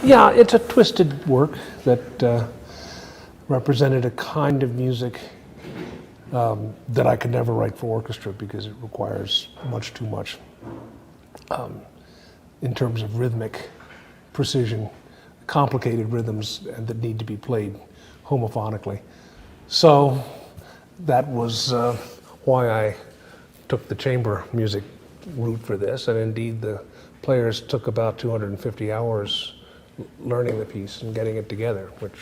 Yeah, it's a twisted work that represented a kind of music that I could never write for orchestra because it requires much too much in terms of rhythmic precision, complicated rhythms and that need to be played homophonically. So that was why I took the chamber music route for this, and indeed the players took about 250 hours learning the piece and getting it together, which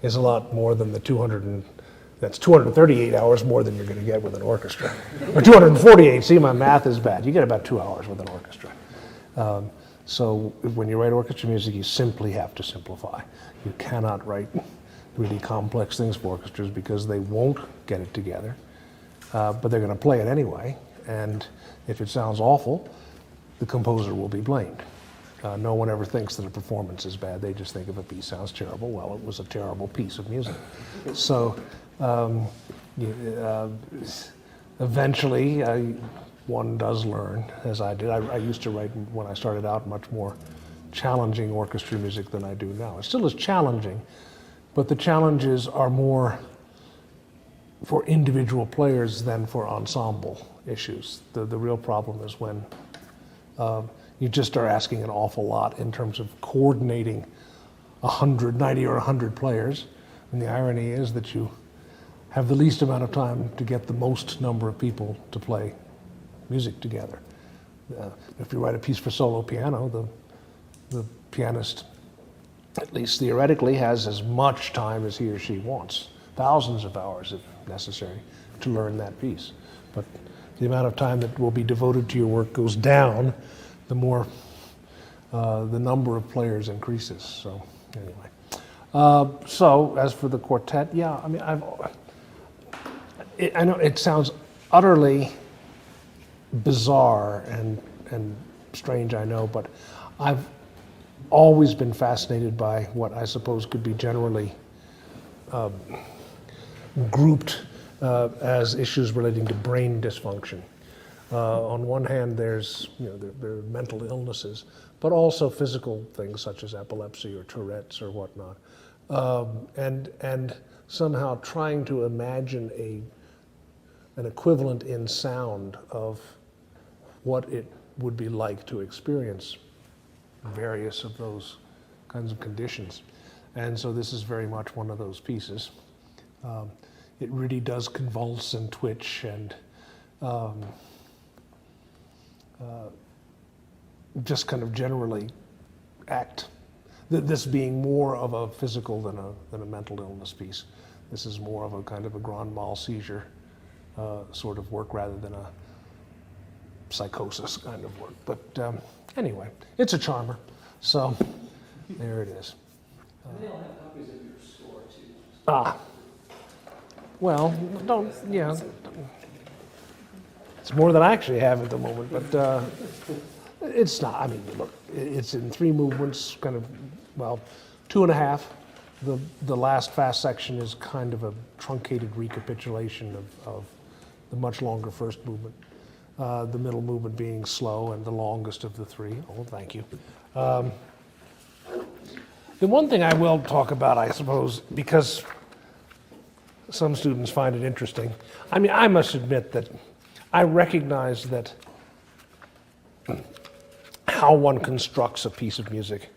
is a lot more than that's 238 hours more than you're going to get with an orchestra. Or 248, see, my math is bad. You get about 2 hours with an orchestra. So when you write orchestra music, you simply have to simplify. You cannot write really complex things for orchestras because they won't get it together, but they're going to play it anyway, and if it sounds awful, the composer will be blamed. No one ever thinks that a performance is bad. They just think if a piece sounds terrible, well, it was a terrible piece of music. So eventually, one does learn, as I did. I used to write, when I started out, much more challenging orchestra music than I do now. It still is challenging, but the challenges are more for individual players than for ensemble issues. The real problem is when you just are asking an awful lot in terms of coordinating 90 or 100 players. And the irony is that you have the least amount of time to get the most number of people to play music together. If you write a piece for solo piano, the pianist, at least theoretically, has as much time as he or she wants, thousands of hours if necessary, to learn that piece. But the amount of time that will be devoted to your work goes down the more the number of players increases. So anyway, so as for the quartet, yeah, I mean, I know it sounds utterly bizarre and strange, I know, but I've always been fascinated by what I suppose could be generally grouped as issues relating to brain dysfunction. On one hand, there's there are mental illnesses, but also physical things such as epilepsy or Tourette's or whatnot, and somehow trying to imagine an equivalent in sound of what it would be like to experience various of those kinds of conditions. And so this is very much one of those pieces. It really does convulse and twitch and just kind of generally act. This being more of a physical than a mental illness piece. This is more of a kind of a grand mal seizure sort of work rather than a psychosis kind of work. But anyway, it's a charmer. So there it is. They all have copies of your score too. Well, yeah. It's more than I actually have at the moment, but it's not. I mean, look, it's in 3 movements, kind of, well, 2.5. The last fast section is kind of a truncated recapitulation of the much longer first movement. The middle movement being slow and the longest of the 3. Oh, thank you. The one thing I will talk about, I suppose, because some students find it interesting. I mean, I must admit that I recognize that how one constructs a piece of music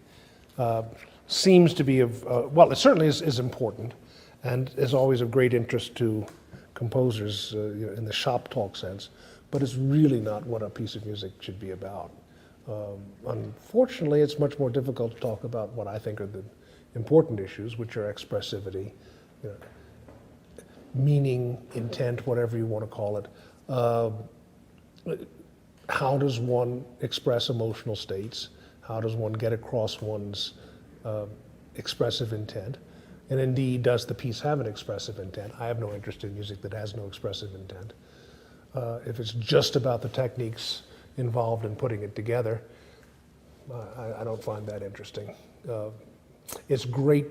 seems to be well, it certainly is important and is always of great interest to composers in the shop talk sense, but it's really not what a piece of music should be about. Unfortunately, it's much more difficult to talk about what I think are the important issues, which are expressivity, meaning, intent, whatever you want to call it. How does one express emotional states? How does one get across one's expressive intent? And indeed, does the piece have an expressive intent? I have no interest in music that has no expressive intent. If it's just about the techniques involved in putting it together, I don't find that interesting. It's great,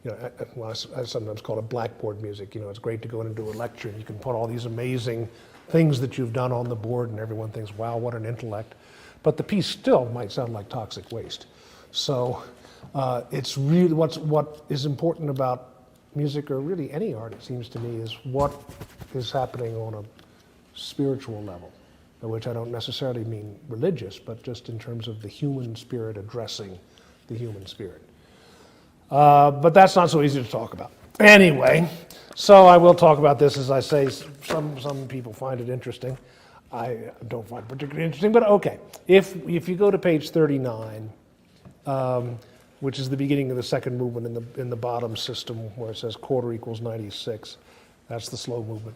I sometimes call it blackboard music. It's great to go in and do a lecture and you can put all these amazing things that you've done on the board and everyone thinks, wow, what an intellect. But the piece still might sound like toxic waste. So It's really what is important about music, or really any art, it seems to me, is what is happening on a spiritual level, by which I don't necessarily mean religious, but just in terms of the human spirit addressing the human spirit. But that's not so easy to talk about. Anyway, so I will talk about this. As I say, some people find it interesting. I don't find it particularly interesting, but okay. If you go to page 39, which is the beginning of the second movement in the bottom system, where it says quarter equals 96, that's the slow movement.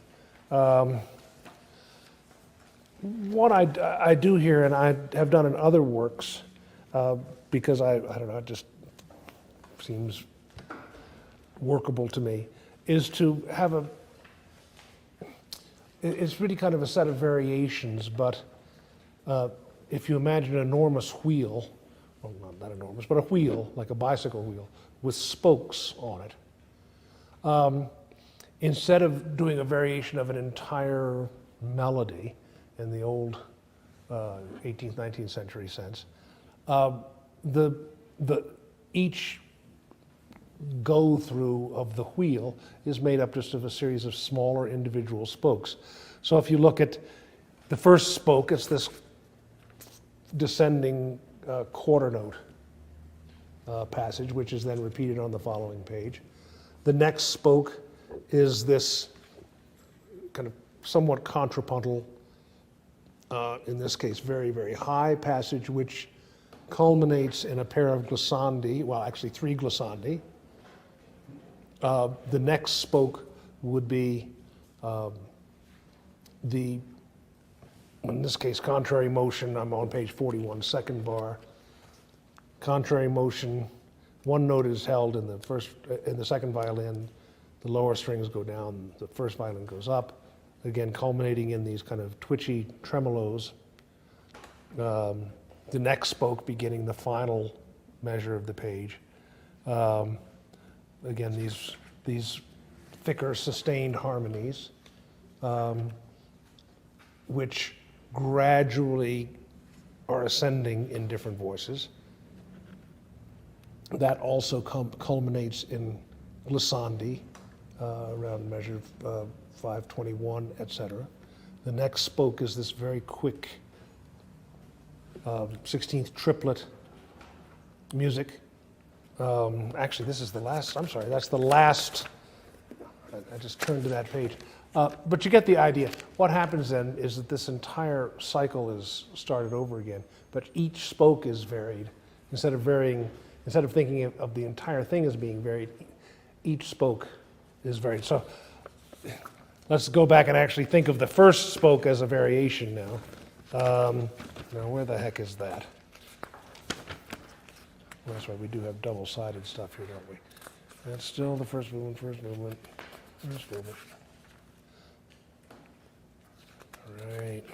What I do here, and I have done in other works, because I don't know, it just seems workable to me, is to have it's really kind of a set of variations, but if you imagine an enormous wheel, well, not that enormous, but a wheel, like a bicycle wheel, with spokes on it, instead of doing a variation of an entire melody in the old 18th, 19th century sense, each go through of the wheel is made up just of a series of smaller individual spokes. So if you look at the first spoke, it's this descending quarter note passage, which is then repeated on the following page. The next spoke is this kind of somewhat contrapuntal, in this case very, very high passage, which culminates in a pair of glissandi, well, actually 3 glissandi. The next spoke would be in this case, contrary motion. I'm on page 41, second bar. Contrary motion, one note is held in the second violin, the lower strings go down, the first violin goes up, again culminating in these kind of twitchy tremolos. The next spoke beginning the final measure of the page. Again, these thicker sustained harmonies, which gradually are ascending in different voices. That also culminates in glissandi, around measure 521, etc. The next spoke is this very quick 16th triplet music. Actually, this is the last, I'm sorry, that's the last, I just turned to that page. But you get the idea. What happens then is that this entire cycle is started over again, but each spoke is varied. Instead of thinking of the entire thing as being varied, each spoke is varied. So let's go back and actually think of the first spoke as a variation now. Now, where the heck is that? Well, that's right, we do have double-sided stuff here, don't we? That's still the first movement. All right.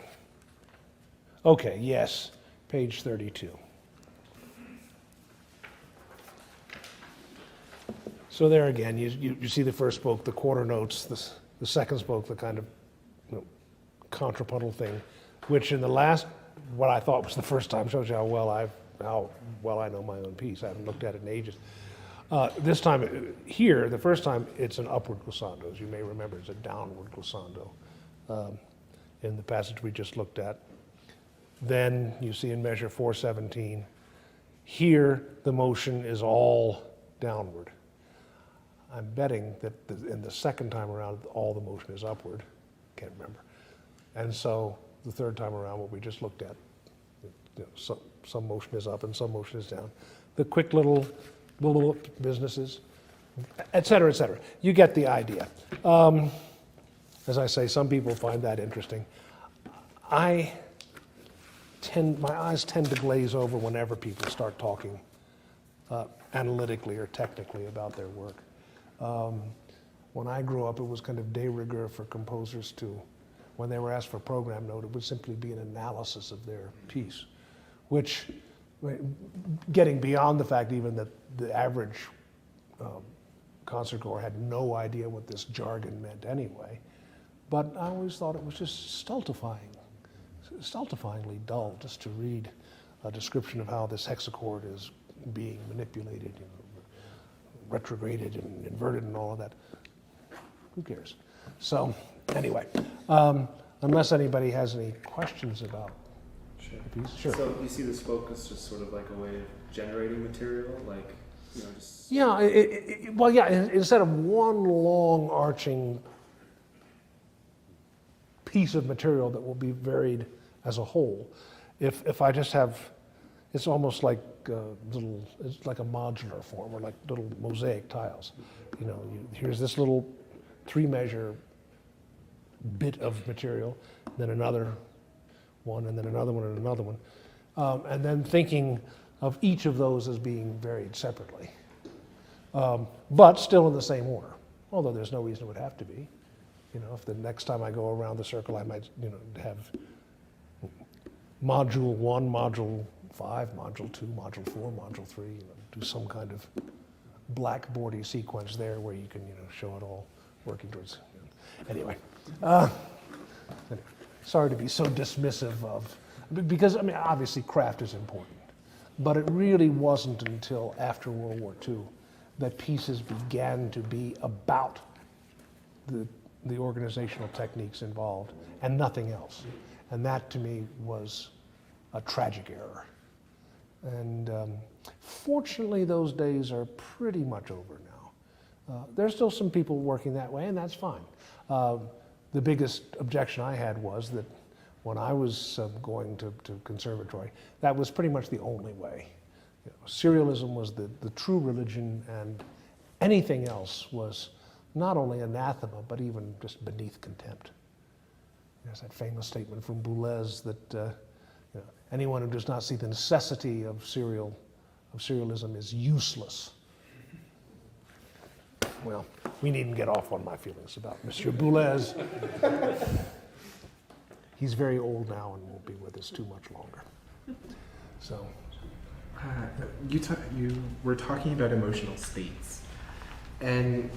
Okay, yes, page 32. So there again, you see the first spoke, the quarter notes, the second spoke, the kind of contrapuntal thing, which in the last, what I thought was the first time, shows you how well I know my own piece. I haven't looked at it in ages. This time here, the first time, it's an upward glissando. As you may remember, it's a downward glissando in the passage we just looked at. Then you see in measure 417, here the motion is all downward. I'm betting that in the second time around, all the motion is upward. Can't remember. And so the third time around, what we just looked at, some motion is up and some motion is down. The quick little businesses, et cetera, et cetera. You get the idea. As I say, some people find that interesting. My eyes tend to glaze over whenever people start talking analytically or technically about their work. When I grew up, it was kind of de rigueur for composers to, when they were asked for program note, it would simply be an analysis of their piece, which, getting beyond the fact even that the average concertgoer had no idea what this jargon meant anyway, but I always thought it was just stultifyingly dull just to read a description of how this hexachord is being manipulated, retrograded and inverted and all of that. Who cares? So anyway, unless anybody has any questions about the piece, sure. So you see this focus just sort of like a way of generating material, like, just... Yeah, well, yeah, instead of one long arching piece of material that will be varied as a whole, if I just have, it's almost like it's like a modular form, or like little mosaic tiles. Here's this little 3-measure bit of material, then another one, and then another one, and another one, and then thinking of each of those as being varied separately, but still in the same order, although there's no reason it would have to be. If the next time I go around the circle, I might, have module 1, module 5, module 2, module 4, module 3, do some kind of blackboardy sequence there where you can, show it all working towards. Anyway, sorry to be so dismissive of, because obviously craft is important, but it really wasn't until after World War II that pieces began to be about the organizational techniques involved and nothing else. And that to me was a tragic error. And fortunately, those days are pretty much over now. There's still some people working that way, and that's fine. The biggest objection I had was that when I was going to conservatory, that was pretty much the only way. Serialism was the true religion, and anything else was not only anathema, but even just beneath contempt. There's that famous statement from Boulez that anyone who does not see the necessity of serialism is useless. Well, we needn't get off on my feelings about Monsieur Boulez. He's very old now and won't be with us too much longer. So, you were talking about emotional states, and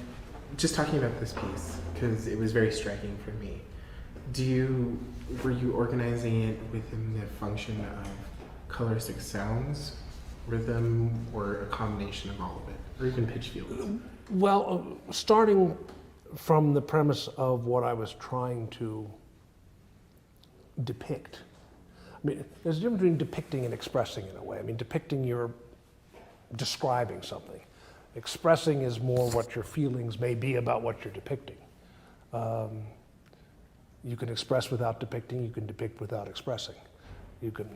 just talking about this piece because it was very striking for me. Were you organizing it within the function of coloristic sounds, rhythm, or a combination of all of it, or even pitch fields? Well, starting from the premise of what I was trying to depict. There's a difference between depicting and expressing in a way. Depicting, you're describing something. Expressing is more what your feelings may be about what you're depicting. You can express without depicting, you can depict without expressing. You can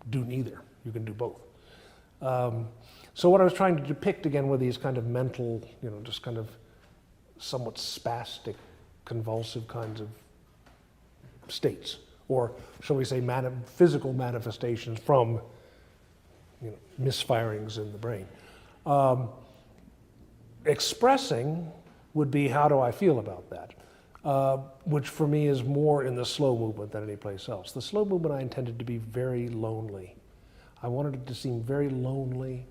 do neither, you can do both. So what I was trying to depict again were these kind of mental, just kind of somewhat spastic, convulsive kinds of states, or shall we say physical manifestations from misfirings in the brain. Expressing would be, how do I feel about that? Which for me is more in the slow movement than any place else. The slow movement I intended to be very lonely. I wanted it to seem very lonely,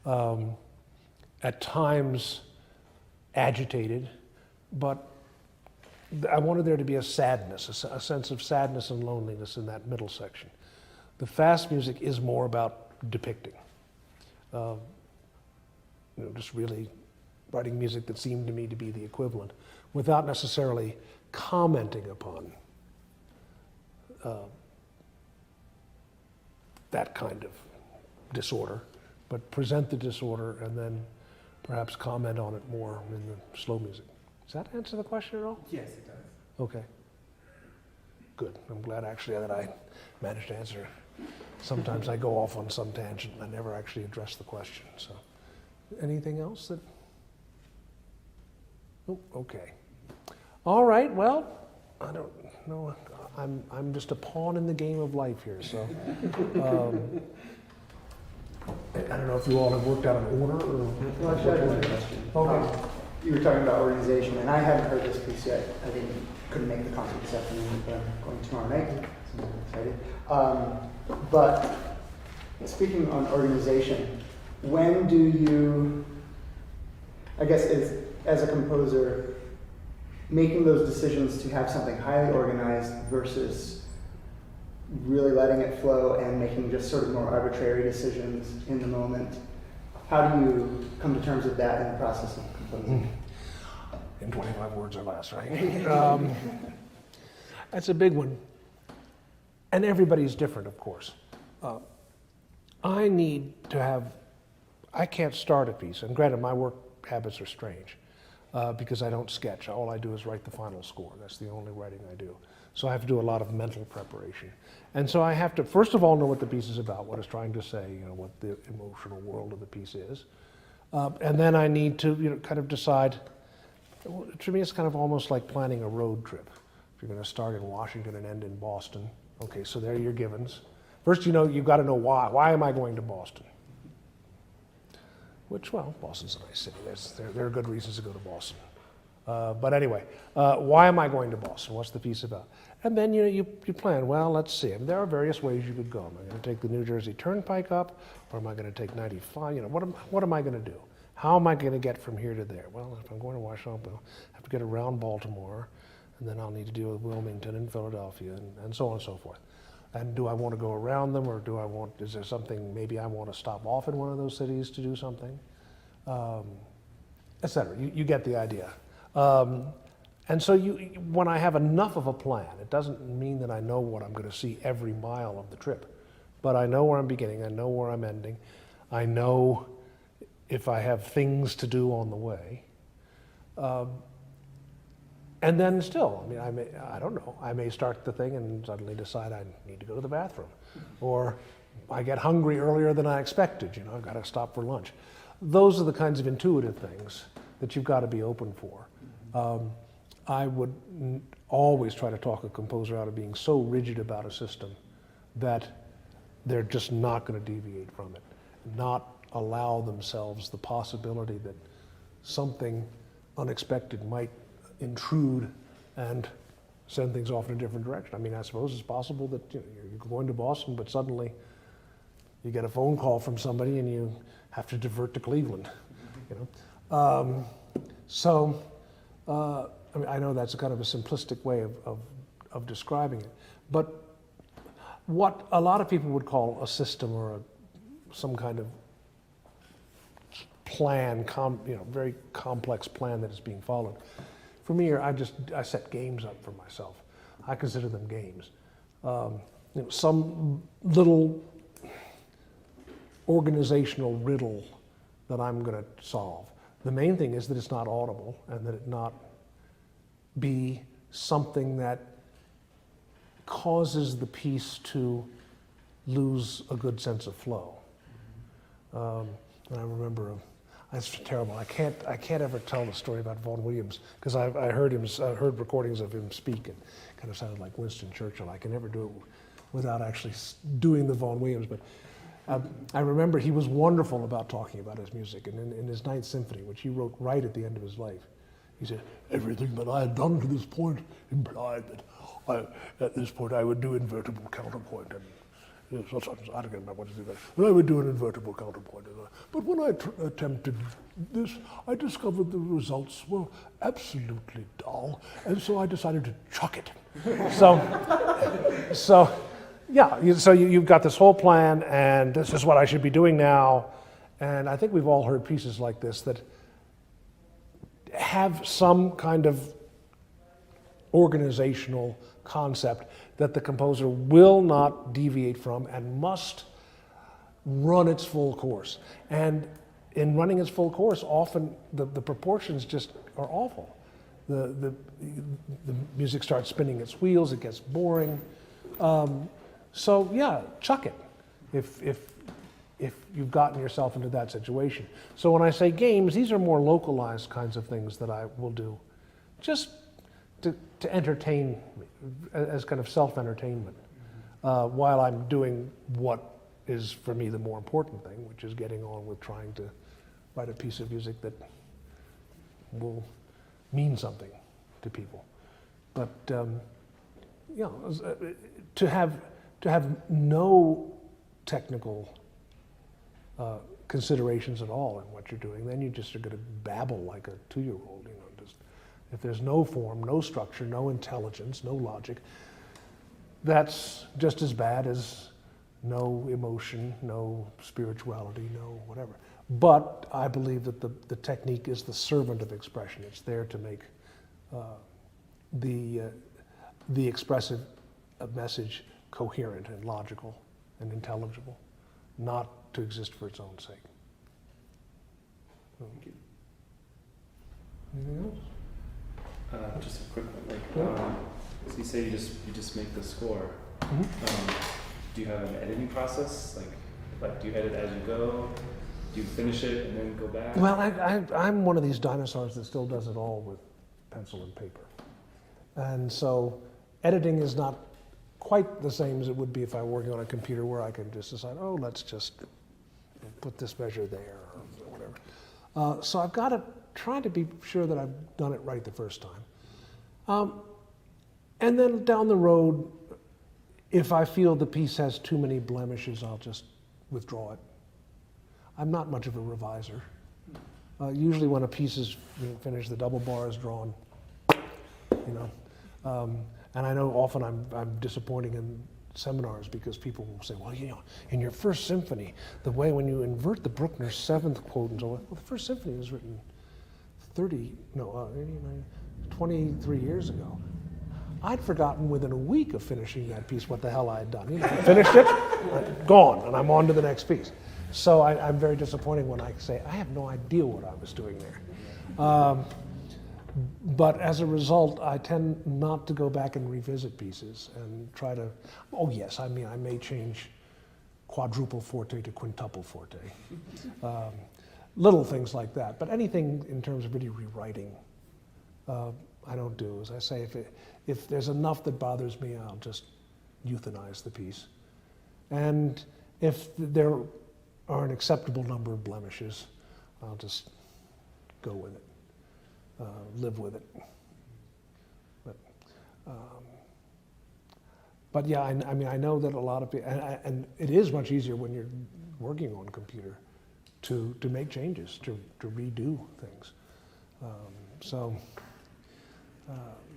at times agitated, but I wanted there to be a sadness, a sense of sadness and loneliness in that middle section. The fast music is more about depicting. Just really writing music that seemed to me to be the equivalent, without necessarily commenting upon that kind of disorder, but present the disorder and then perhaps comment on it more in the slow music. Does that answer the question at all? Yes, it does. Okay. Good. I'm glad actually that I managed to answer. Sometimes I go off on some tangent and I never actually address the question. So, anything else that? Oh, okay. All right. Well, I don't know. I'm just a pawn in the game of life here. So, I don't know if you all have worked out an order or. Well, actually, I have a question. Okay. You were talking about organization, and I hadn't heard this piece yet. Couldn't make the concert this afternoon, but I'm going tomorrow night, so I'm excited. But speaking on organization, when do you, I guess as a composer, making those decisions to have something highly organized versus really letting it flow and making just sort of more arbitrary decisions in the moment. How do you come to terms with that in the process of composing? In 25 words or less, right? That's a big one. And everybody's different, of course. I need to have, I can't start a piece, and granted, my work habits are strange because I don't sketch. All I do is write the final score. That's the only writing I do. So I have to do a lot of mental preparation. And so I have to, first of all, know what the piece is about, what it's trying to say, you know, what the emotional world of the piece is. And then I need to, you know, kind of decide, to me, it's kind of almost like planning a road trip. If you're going to start in Washington and end in Boston, okay, so there are your givens. First, you know, you've got to know why. Why am I going to Boston? Which, well, Boston's a nice city. There are good reasons to go to Boston. But anyway, why am I going to Boston? What's the piece about? And then, you know, you plan, well, let's see. I mean, there are various ways you could go. Am I going to take the New Jersey Turnpike up, or am I going to take 95? You know, what am I going to do? How am I going to get from here to there? Well, if I'm going to Washington, I'll have to get around Baltimore, and then I'll need to deal with Wilmington and Philadelphia, and so on and so forth. And do I want to go around them, or is there something, maybe I want to stop off in one of those cities to do something, et cetera. You get the idea. And so when I have enough of a plan, it doesn't mean that I know what I'm going to see every mile of the trip, but I know where I'm beginning, I know where I'm ending, I know if I have things to do on the way. And then still, I mean, I don't know, I may start the thing and suddenly decide I need to go to the bathroom. Or I get hungry earlier than I expected, you know, I've got to stop for lunch. Those are the kinds of intuitive things that you've got to be open for. I would always try to talk a composer out of being so rigid about a system that they're just not going to deviate from it, not allow themselves the possibility that something unexpected might intrude and send things off in a different direction. I mean, I suppose it's possible that, you know, you're going to Boston, but suddenly you get a phone call from somebody and you have to divert to Cleveland, you know. I mean, I know that's a kind of a simplistic way of describing it, but what a lot of people would call a system or some kind of plan, you know, very complex plan that is being followed. For me, I set games up for myself. I consider them games. You know, some little organizational riddle that I'm going to solve. The main thing is that it's not audible and that it not be something that causes the piece to lose a good sense of flow. And I remember, it's terrible. I can't ever tell the story about Vaughan Williams because I heard recordings of him speak and kind of sounded like Winston Churchill. I can never do it without actually doing the Vaughan Williams, but I remember he was wonderful about talking about his music, and in his Ninth Symphony, which he wrote right at the end of his life, he said, everything that I had done to this point implied that at this point I would do invertible counterpoint. And I don't remember what to do that, but I would do an invertible counterpoint. But when I attempted this, I discovered the results were absolutely dull, and so I decided to chuck it. So you've got this whole plan, and this is what I should be doing now. And I think we've all heard pieces like this that have some kind of organizational concept that the composer will not deviate from and must run its full course. And in running its full course, often the proportions just are awful. The music starts spinning its wheels, it gets boring. So yeah, chuck it if you've gotten yourself into that situation. So when I say games, these are more localized kinds of things that I will do just to entertain me, as kind of self-entertainment, while I'm doing what is for me the more important thing, which is getting on with trying to write a piece of music that will mean something to people. But you know, to have no technical considerations at all in what you're doing, then you just are going to babble like a 2-year-old. You know, just if there's no form, no structure, no intelligence, no logic, that's just as bad as no emotion, no spirituality, no whatever. But I believe that the technique is the servant of expression. It's there to make the expressive message coherent and logical and intelligible, not to exist for its own sake. Thank you. Anything else? Just a quick one. Yeah. So you say you just make the score. Mhm. Do you have an editing process? Like do you edit as you go? Do you finish it and then go back? Well, I'm one of these dinosaurs that still does it all with pencil and paper. And so editing is not quite the same as it would be if I were working on a computer where I can just decide, oh, let's just put this measure there or whatever. So I've got to try to be sure that I've done it right the first time. And then down the road, if I feel the piece has too many blemishes, I'll just withdraw it. I'm not much of a reviser. Usually when a piece is finished, the double bar is drawn, and I know often I'm disappointing in seminars because people will say, well, in your first symphony, the way when you invert the Bruckner's seventh quote and so on, well, the first symphony was written 23 years ago. I'd forgotten within a week of finishing that piece what the hell I had done. Finished it, gone, and I'm on to the next piece. So I'm very disappointed when I say, I have no idea what I was doing there. But as a result, I tend not to go back and revisit pieces and try to, oh yes, I may change quadruple forte to quintuple forte. Little things like that. But anything in terms of really rewriting, I don't do. As I say, if there's enough that bothers me, I'll just euthanize the piece. And if there are an acceptable number of blemishes, I'll just go with it, live with it. But yeah, I know that a lot of people, and it is much easier when you're working on computer to make changes, to redo things. So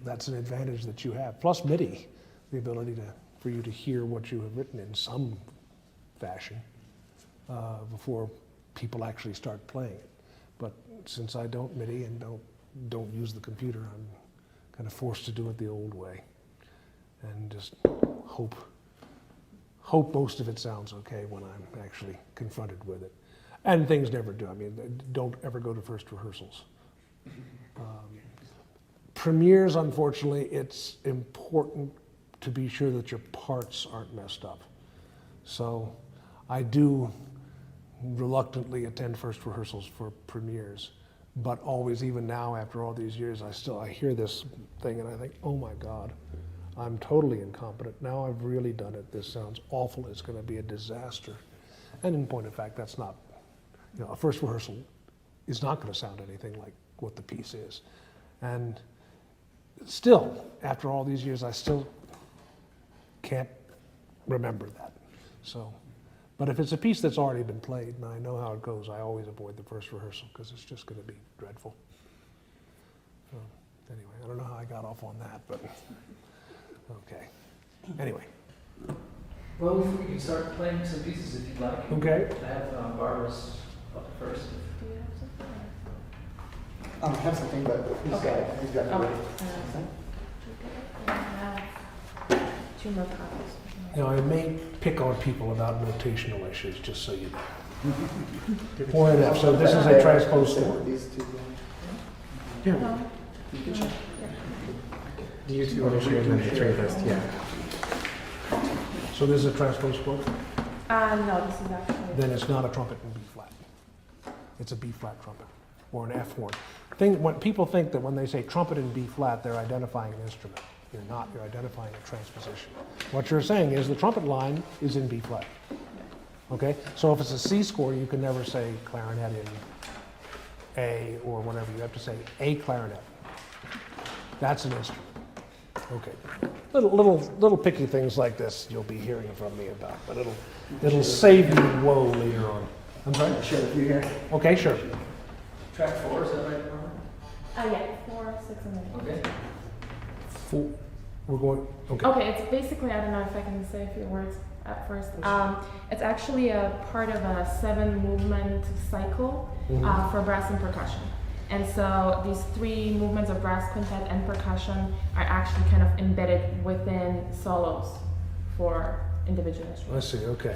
that's an advantage that you have. Plus MIDI, the ability for you to hear what you have written in some fashion before people actually start playing it. But since I don't MIDI and don't use the computer, I'm kind of forced to do it the old way, and just hope most of it sounds okay when I'm actually confronted with it. And things never do. I mean, don't ever go to first rehearsals. Premieres, unfortunately, it's important to be sure that your parts aren't messed up. So I do reluctantly attend first rehearsals for premieres, but always, even now after all these years, I hear this thing and I think, oh my God, I'm totally incompetent. Now I've really done it. This sounds awful. It's going to be a disaster. And in point of fact, that's not, a first rehearsal is not going to sound anything like what the piece is. And still, after all these years, I still can't remember that. So, but if it's a piece that's already been played and I know how it goes, I always avoid the first rehearsal because it's just going to be dreadful. So, anyway, I don't know how I got off on that, but okay. Anyway. Well, we can start playing some pieces if you'd like. Okay. I have Barbara's up first. I have something, but he's got it ready. Two more copies. I may pick on people about notational issues, just so you know. Point enough. So this is a transposed score. These two. Yeah. Do you two want to share the tray list? Yeah. So this is a transposed score? No, this is actually. Then it's not a trumpet in B flat. It's a B flat trumpet or an F horn. When people think that when they say trumpet in B flat, they're identifying an instrument. You're not. You're identifying a transposition. What you're saying is the trumpet line is in B flat. Okay? So if it's a C score, you can never say clarinet in A or whatever. You have to say a clarinet. That's an instrument. Okay. Little picky things like this you'll be hearing from me about, but it'll save you woe later on. I'm sorry? Share a few here. Okay, sure. Track 4, is that right, Barbara? Yeah, 4, 6, and 8. Okay. We're going, okay. Okay, it's basically, I don't know if I can say a few words at first. It's actually a part of a 7-movement cycle for brass and percussion. And so these 3 movements of brass quintet and percussion are actually kind of embedded within solos for individual I instruments. see, okay.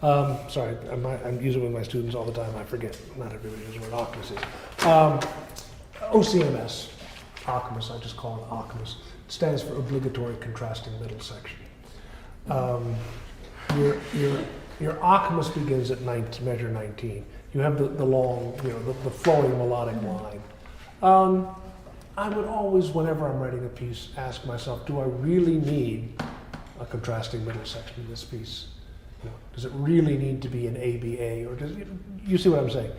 Sorry, I'm using it with my students all the time. I forget. Not everybody knows what ACMUS is. OCMS, ACMUS, I just call it ACMUS. It stands for Obligatory Contrasting Middle Section. Your ACMUS begins at measure 19. You have the long, the flowing melodic line. I would always, whenever I'm writing a piece, ask myself, do I really need a contrasting middle section in this piece? Does it really need to be an ABA, or does you see what I'm saying?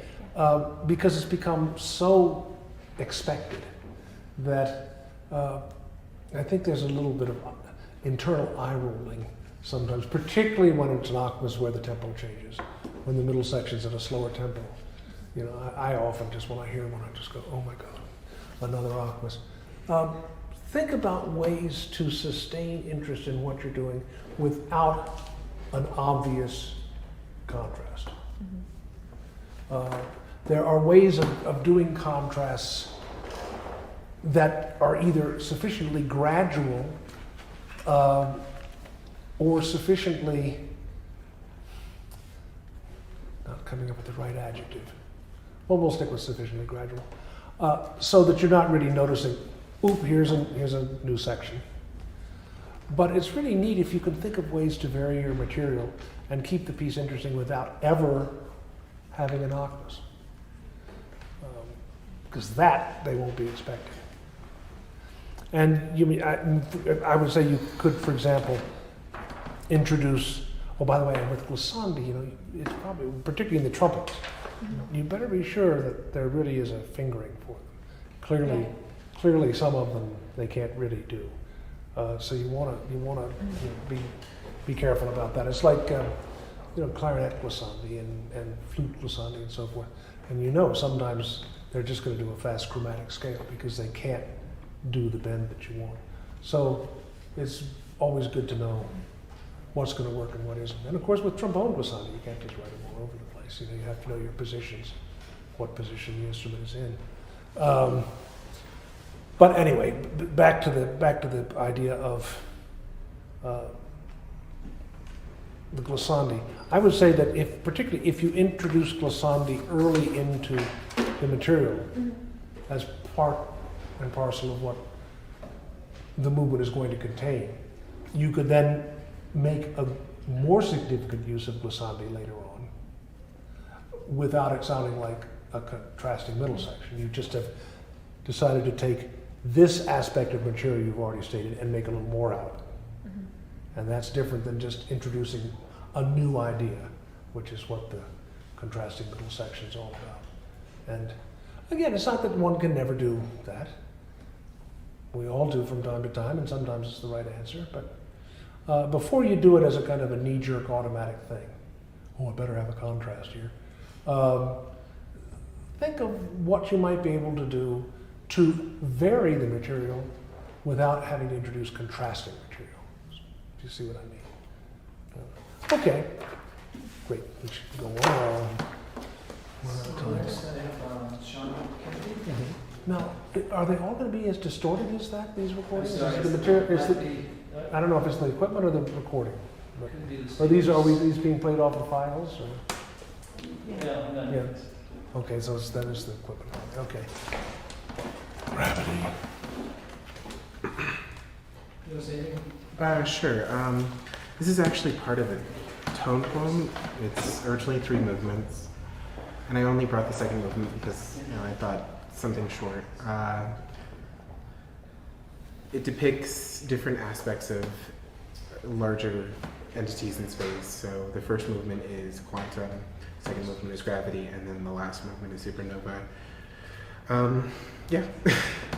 Because it's become so expected that I think there's a little bit of internal eye rolling sometimes, particularly when it's an ACMUS where the tempo changes, when the middle section's at a slower tempo. I often just, when I hear one, I just go, oh my God, another ACMUS. Think about ways to sustain interest in what you're doing without an obvious contrast. There are ways of doing contrasts that are either sufficiently gradual or sufficiently, not coming up with the right adjective, well, we'll stick with sufficiently gradual, so that you're not really noticing, oop, here's a new section. But it's really neat if you can think of ways to vary your material and keep the piece interesting without ever having an ACMUS. Because that they won't be expecting. And I would say you could, for example, introduce, oh, by the way, with glissandi, it's probably, particularly in the trumpets, you better be sure that there really is a fingering for them. Clearly some of them they can't really do. So you want to be careful about that. It's like clarinet glissandi and flute glissandi and so forth. And sometimes they're just going to do a fast chromatic scale because they can't do the bend that you want. So it's always good to know what's going to work and what isn't. And of course, with trombone glissandi, you can't just write them all over the place. You have to know your positions, what position the instrument is in. But anyway, back to the idea of the glissandi. I would say that particularly if you introduce glissandi early into the material as part and parcel of what the movement is going to contain, you could then make a more significant use of glissandi later on without it sounding like a contrasting middle section. You just have decided to take this aspect of material you've already stated and make a little more out of it. And that's different than just introducing a new idea, which is what the contrasting middle section is all about. And again, it's not that one can never do that. We all do from time to time, and sometimes it's the right answer. But before you do it as a kind of a knee-jerk automatic thing, oh, I better have a contrast here, think of what you might be able to do to vary the material without having to introduce contrasting material. Do you see what I mean? Okay, great. We should go on. Sean Kennedy? Now, are they all going to be as distorted as that? These recordings? Sorry, Is the material? I don't know if it's the equipment or the recording. Are these being played off the files? Or? No. Yeah. Okay, so that is the equipment. Okay. Gravity. You want to say anything? Sure. This is actually part of a tone poem. It's originally 3 movements, and I only brought the second movement because I thought something short. It depicts different aspects of larger entities in space. So the first movement is quantum, second movement is gravity, and then the last movement is supernova. Yeah.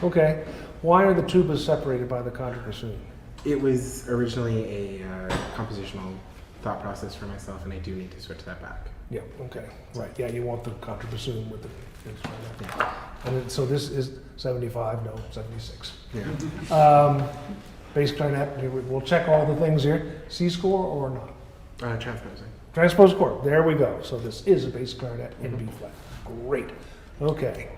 Okay. Why are the tubas separated by the contrabassoon? It was originally a compositional thought process for myself, and I do need to switch that back. Yeah, okay. Right. Yeah, you want the contrabassoon with the instrument. And so this is 75, no, 76. Yeah. Bass clarinet, we'll check all the things here. C score or not? Transposing. Transpose chord, there we go. So this is a bass clarinet in B flat. Great. Okay.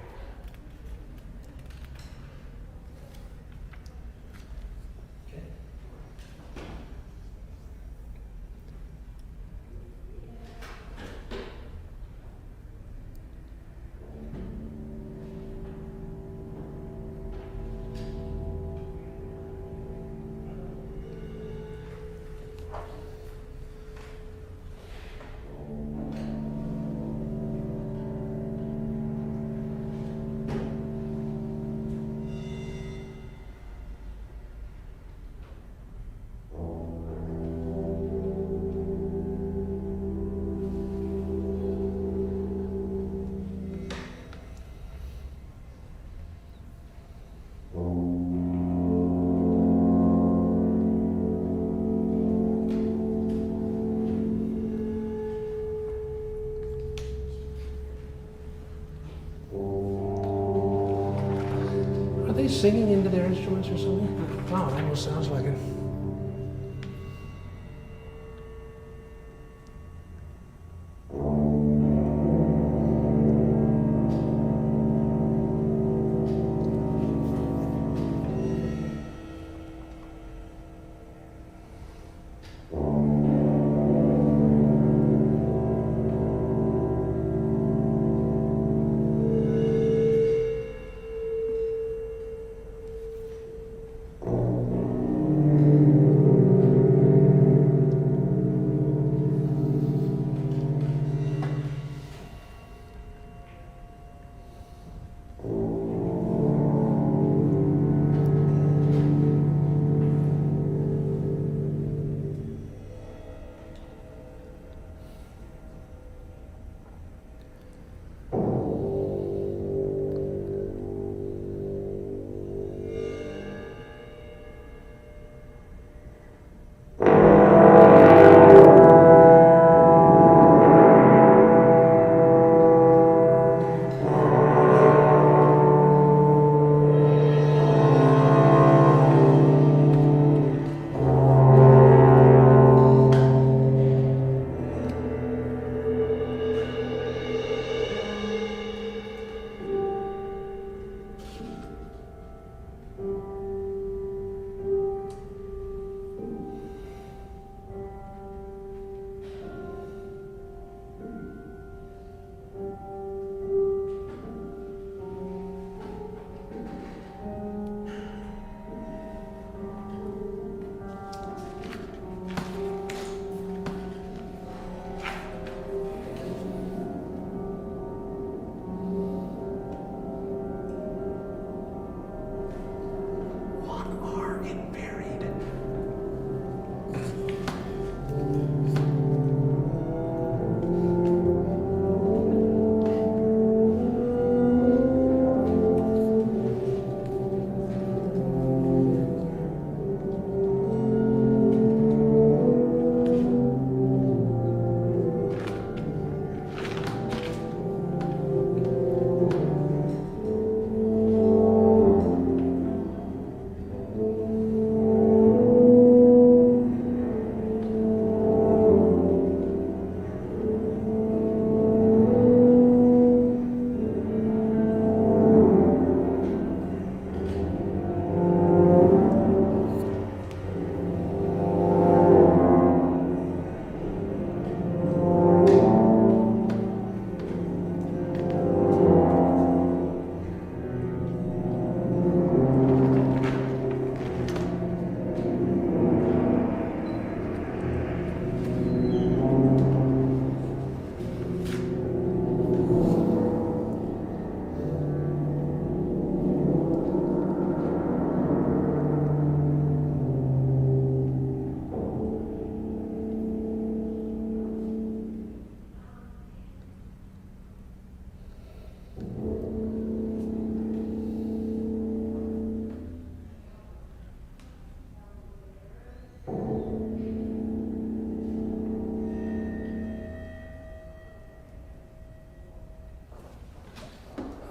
they singing into their instruments or something? Wow, it almost sounds like it.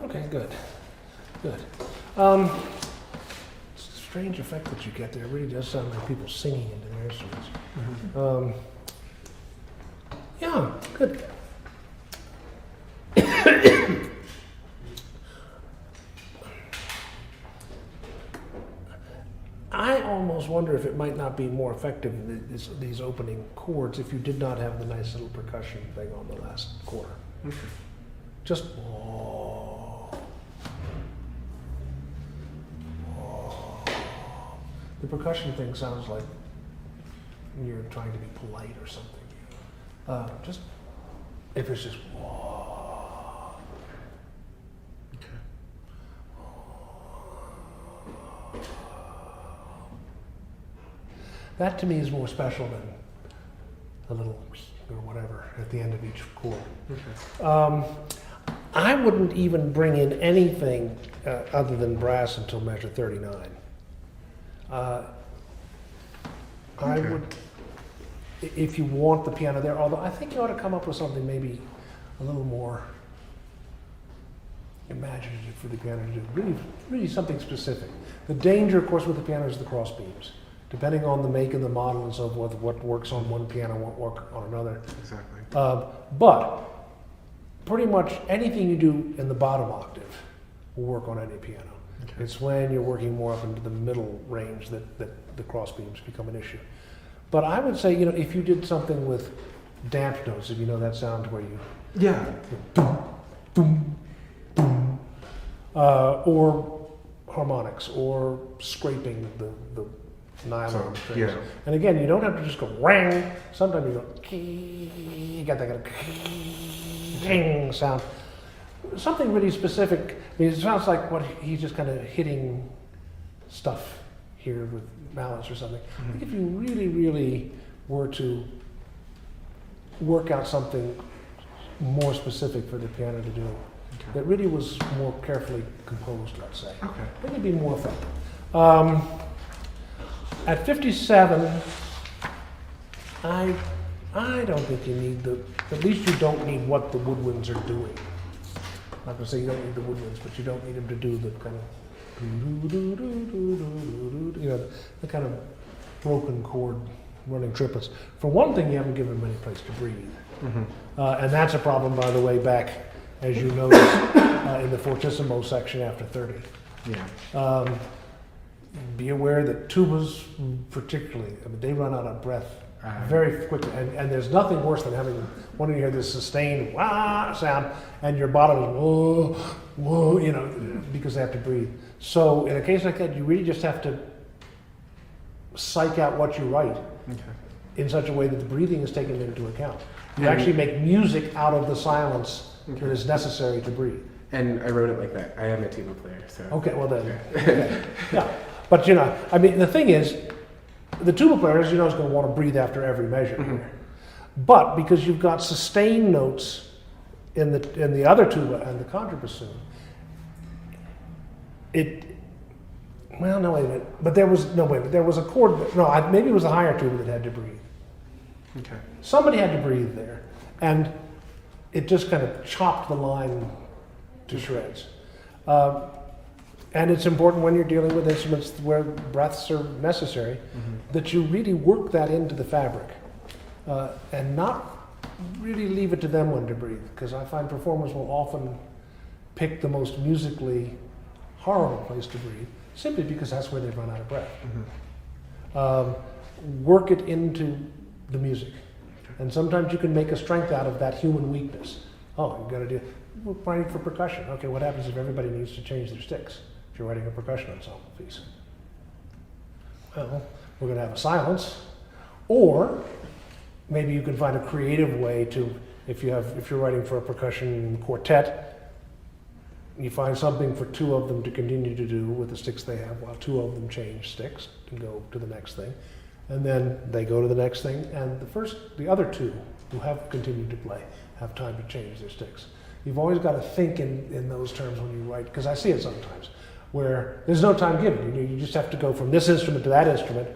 Okay, good. Good. It's a strange effect that you get there. It really does sound like people singing into their instruments. Yeah, good. I almost wonder if it might not be more effective, these opening chords, if you did not have the nice little percussion thing on the last quarter. Okay. Just the percussion thing sounds like you're trying to be polite or something. Just if it's just Okay. that to me is more special than a little or whatever at the end of each chord. Okay. I wouldn't even bring in anything other than brass until measure 39. I Okay. would, if you want the piano there, although I think you ought to come up with something maybe a little more imaginative for the piano to do. Really, really something specific. The danger, of course, with the piano is the cross beams. Depending on the make and the model and so forth, what works on one piano won't work on another. Exactly. But pretty much anything you do in the bottom octave will work on any piano. Okay. It's when you're working more up into the middle range that the cross beams become an issue. But I would say, if you did something with damp notes, if you know that sound where you Yeah. boom, boom, or harmonics, or scraping the nylon strings. Yeah. And again, you don't have to just go rang. Sometimes you go you got that kind of king sound. Something really specific. I mean, it sounds like what he's just kind of hitting stuff here with mallets or something. I think if you really, really were to work out something more specific for the piano to do, that really was more carefully composed, let's say, Okay. I think it'd be more effective. At 57, I don't think you need at least you don't need what the woodwinds are doing. I'm not going to say you don't need the woodwinds, but you don't need them to do the kind of, the kind of broken chord running triplets. For one thing, you haven't given them any place to breathe. And that's a problem, by the way, back, as you noticed, in the fortissimo section after 30. Yeah. Be aware that tubas, particularly, they run out of breath very quickly, and there's nothing worse than wanting to hear this sustained wah sound, and your bottom is whoa, whoa, because they have to breathe. So in a case like that, you really just have to psych out what you write in such a way that the breathing is taken into account. You actually make music out of the silence that is necessary to breathe. And I wrote it like that. I am a tuba player, so. Okay, well then, okay. Yeah. But the thing is, the tuba player, as you know, is going to want to breathe after every measure here. But because you've got sustained notes in the other tuba and the contrabassoon, well, no, wait a minute. But there was a chord. No, maybe it was the higher tuba that had to breathe. Okay. Somebody had to breathe there, and it just kind of chopped the line to shreds. And it's important when you're dealing with instruments where breaths are necessary that you really work that into the fabric and not really leave it to them when to breathe, because I find performers will often pick the most musically horrible place to breathe simply because that's where they've run out of breath. Work it into the music. And sometimes you can make a strength out of that human weakness. Oh, you've got to do, we're writing for percussion. Okay, what happens if everybody needs to change their sticks? If you're writing a percussion ensemble piece. Well, we're going to have a silence. Or maybe you can find a creative way to, if you're writing for a percussion quartet, you find something for two of them to continue to do with the sticks they have while two of them change sticks and go to the next thing. And then they go to the next thing, and the other two who have continued to play have time to change their sticks. You've always got to think in those terms when you write, because I see it sometimes, where there's no time given. You just have to go from this instrument to that instrument,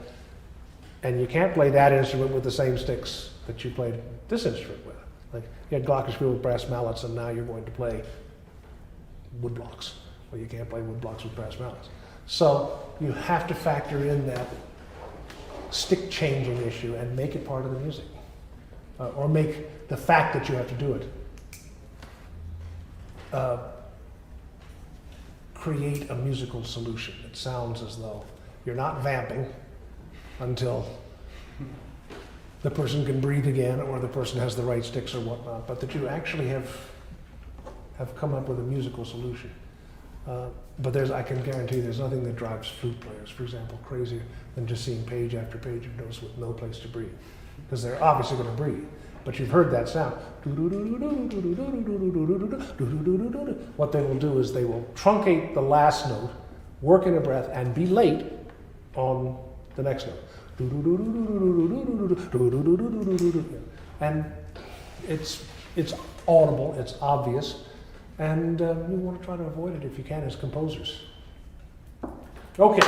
and you can't play that instrument with the same sticks that you played this instrument with. Like you had glockenspiel with brass mallets, and now you're going to play wood blocks. Well, you can't play wood blocks with brass mallets. So you have to factor in that stick changing issue and make it part of the music, or make the fact that you have to do it create a musical solution. It sounds as though you're not vamping until the person can breathe again or the person has the right sticks or whatnot, but that you actually have come up with a musical solution. But I can guarantee there's nothing that drives flute players, for example, crazier than just seeing page after page of notes with no place to breathe. Because they're obviously going to breathe. But you've heard that sound. What they will do is they will truncate the last note, work in a breath, and be late on the next note. And it's audible, it's obvious, and you want to try to avoid it if you can as composers. Okay.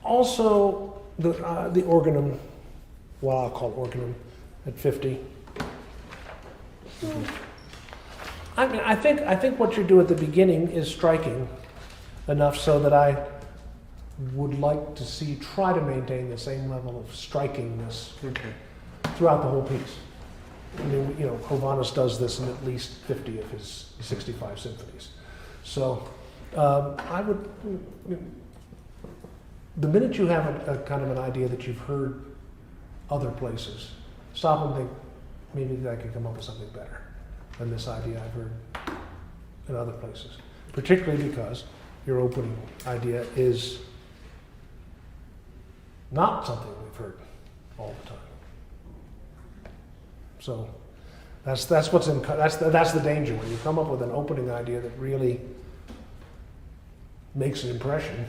Also, the organum, what I'll call organum, at 50. I mean, I think what you do at the beginning is striking enough so that I would like to try to maintain the same level of strikingness Okay. throughout the whole piece. I mean, you know, Hovannes does this in at least 50 of his 65 symphonies. So I would, the minute you have a kind of an idea that you've heard other places, stop and think, maybe I could come up with something better than this idea I've heard in other places. Particularly because your opening idea is not something we've heard all the time. So that's the danger when you come up with an opening idea that really makes an impression.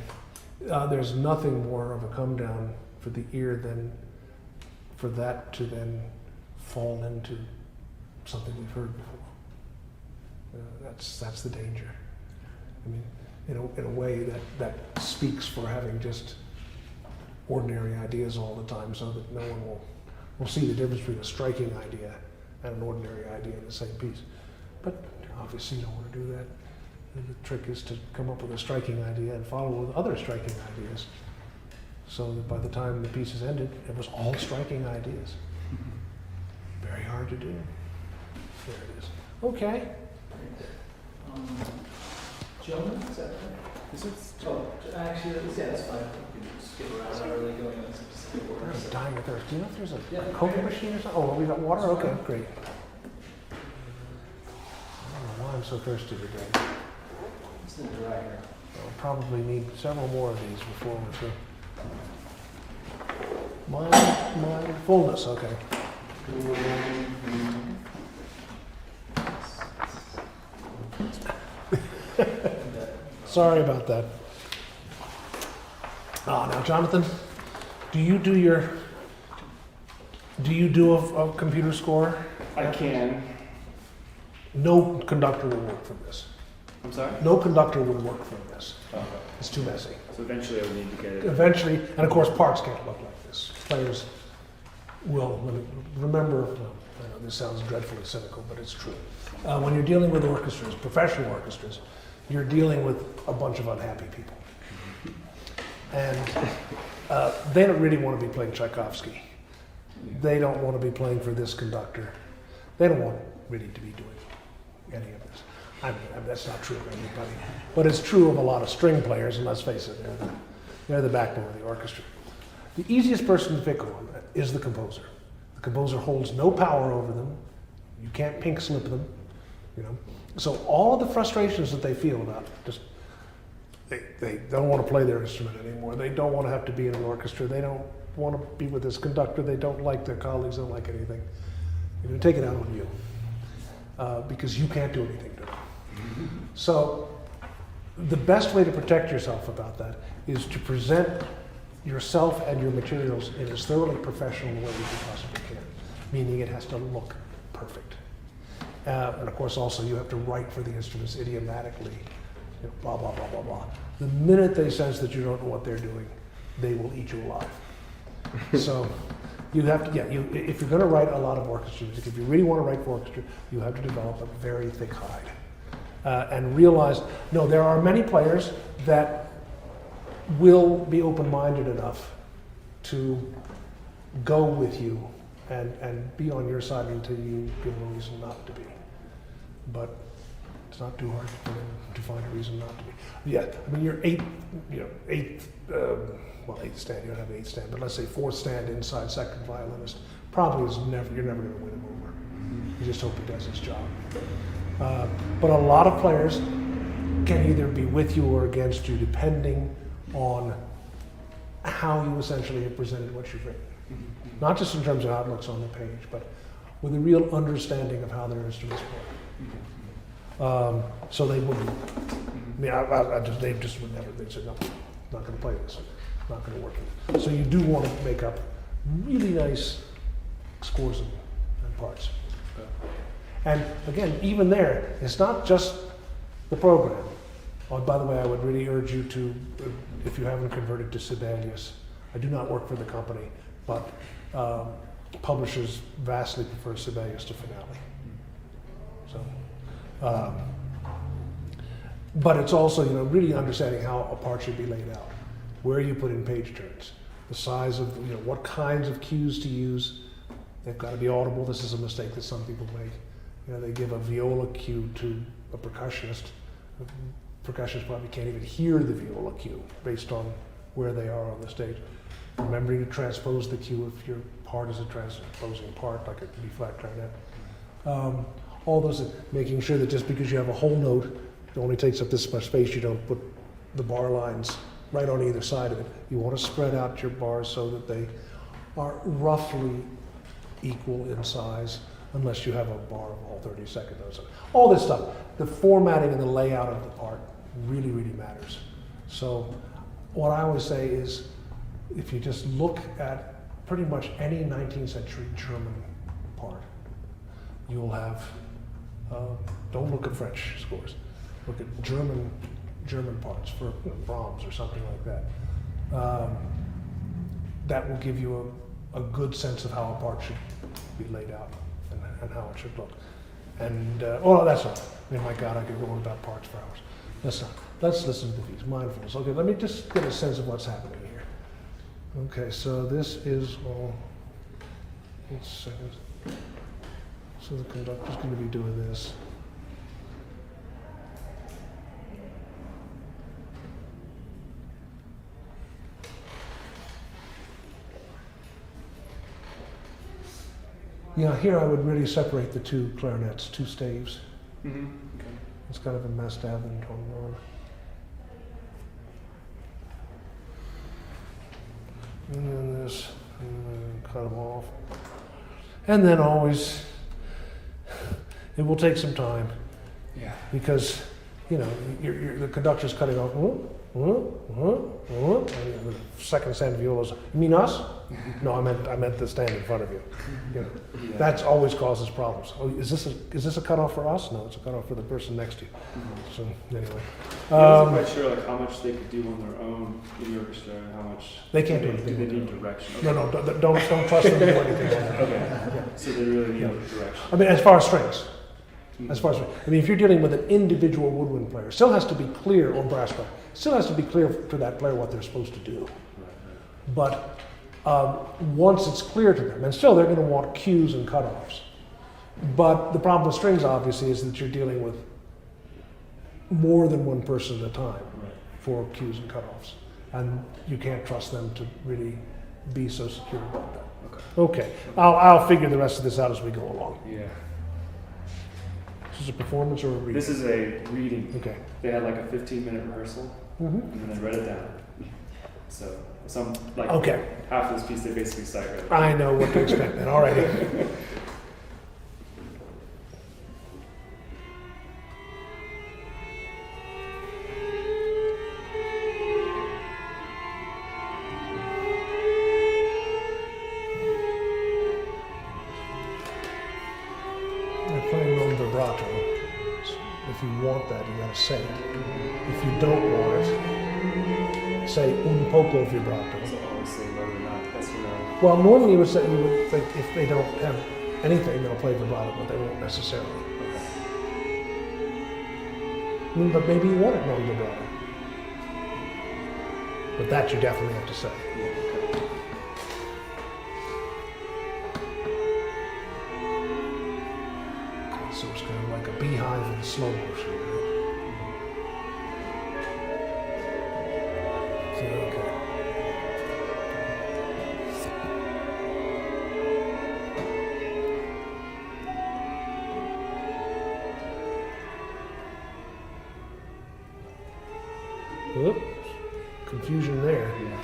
There's nothing more of a come down for the ear than for that to then fall into something we've heard before. That's the danger. I mean, in a way that speaks for having just ordinary ideas all the time, so that no one will see the difference between a striking idea and an ordinary idea in the same piece. But obviously you don't want to do that. And the trick is to come up with a striking idea and follow with other striking ideas, so that by the time the piece is ended, it was all striking ideas. Very hard to do. There it is. Okay. Gentlemen, is that right? This is Oh, actually, that's fine. We can skip around, not really going on specific order. I'm dying of thirst. Do you know if there's a Yeah. Coke machine or something? Oh, we got water? Okay, great. I don't know why I'm so thirsty today. It's the driver. I'll probably need several more of these before we're through. My fullness, okay. Sorry about that. Now, Jonathan, do you do a computer score? I can. No conductor will work from this. I'm sorry? No conductor would work from this. Oh, It's too messy. so eventually I would need to get it. Eventually, and of course, parts can't look like this. Players will remember. Well, I know this sounds dreadfully cynical, but it's true. When you're dealing with orchestras, professional orchestras, you're dealing with a bunch of unhappy people, and they don't really want to be playing Tchaikovsky. They don't want to be playing for this conductor. They don't want really to be doing any of this. I mean, that's not true of anybody, but it's true of a lot of string players, and let's face it, they're the backbone of the orchestra. The easiest person to pick on is the composer. The composer holds no power over them. You can't pink slip them, you know. So all of the frustrations that they feel about just they don't want to play their instrument anymore. They don't want to have to be in an orchestra. They don't want to be with this conductor. They don't like their colleagues. They don't like anything. You're going to take it out on you because you can't do anything to them. So the best way to protect yourself about that is to present yourself and your materials in as thoroughly professional a way as you possibly can, meaning it has to look perfect. And of course, also, you have to write for the instruments idiomatically, you know, blah, blah, blah, blah, blah. The minute they sense that you don't know what they're doing, they will eat you alive. So you have to, if you're going to write a lot of orchestra music, if you really want to write for orchestra, you have to develop a very thick hide. And realize, no, there are many players that will be open-minded enough to go with you and be on your side until you give them a reason not to be. But it's not too hard for them to find a reason not to be. Yeah, I mean, your eighth stand, you don't have an eighth stand, but let's say fourth stand inside second violinist, probably you're never going to win him over. You just hope he does his job. But a lot of players can either be with you or against you, depending on how you essentially have presented what you've written. Not just in terms of how it looks on the page, but with a real understanding of how their instruments work. So they wouldn't. I mean, they just would never. They said, no, not going to play this. Not going to work. So you do want to make up really nice scores and parts. And again, even there, it's not just the program. Oh, by the way, I would really urge you to, if you haven't converted to Sibelius, I do not work for the company, but publishers vastly prefer Sibelius to Finale. So Um, but it's also, you know, really understanding how a part should be laid out, where you put in page turns, the size of, you know, what kinds of cues to use. They've got to be audible. This is a mistake that some people make. You know, they give a viola cue to a percussionist. Percussionists probably can't even hear the viola cue based on where they are on the stage. Remembering to transpose the cue if your part is a transposing part, like a B-flat clarinet. All those, making sure that just because you have a whole note, it only takes up this much space, you don't put the bar lines right on either side of it. You want to spread out your bars so that they are roughly equal in size, unless you have a bar of all 32nd notes. All this stuff, the formatting and the layout of the part really, really matters. So what I always say is, if you just look at pretty much any 19th century German part, you'll have, don't look at French scores, look at German parts for Brahms or something like that. That will give you a good sense of how a part should be laid out and how it should look. And, oh, that's not, I mean, my God, I could go on about parts for hours. That's not. Let's listen to these, mindfulness. Okay, let me just get a sense of what's happening here. Okay, so this is all, 8 seconds. So the conductor's going to be doing this. Yeah, here I would really separate the two clarinets, two staves. Mm-hmm. Okay. It's kind of a mess to have in trombone. And then this, and then cut them off. And then always, it will take some time. Yeah. Because, you know, the conductor's cutting off. And the second stand violas. You mean us? No, I meant the stand in front of you. You know, Yeah. that's always causes problems. Oh, is this a cutoff for us? No, it's a cutoff for the person next to you. Mm-hmm. So anyway, I wasn't quite sure like how much they could do on their own in the orchestra and how much They can't do anything. They need direction. no, don't trust them to do anything. Okay. So they really need direction. I mean, as far as strings. I mean, if you're dealing with an individual woodwind player, still has to be clear, or brass player, still has to be clear to that player what they're supposed to do. But once it's clear to them, and still they're going to want cues and cutoffs. But the problem with strings, obviously, is that you're dealing with more than one person at a time for cues and cutoffs, and you can't trust them to really be so secure about that. Okay, I'll figure the rest of this out as we go along. Yeah. Is this a performance or a reading? This is a reading. Okay. They had like a 15-minute rehearsal, Mm-hmm. and then they read it down. So some like Okay. half of this piece they basically sight read. I know what to expect then. All righty. They're playing non vibrato. If you want that, you gotta say it. If you don't want it, say un poco vibrato. So I always say whether or not that's Well, normally you would think if they don't have anything, they'll play vibrato, but they won't necessarily. But maybe you want it non vibrato. But that you definitely have to say. Okay, so it's kind of like a beehive in slow motion. Okay. Whoops. Confusion there. Yeah.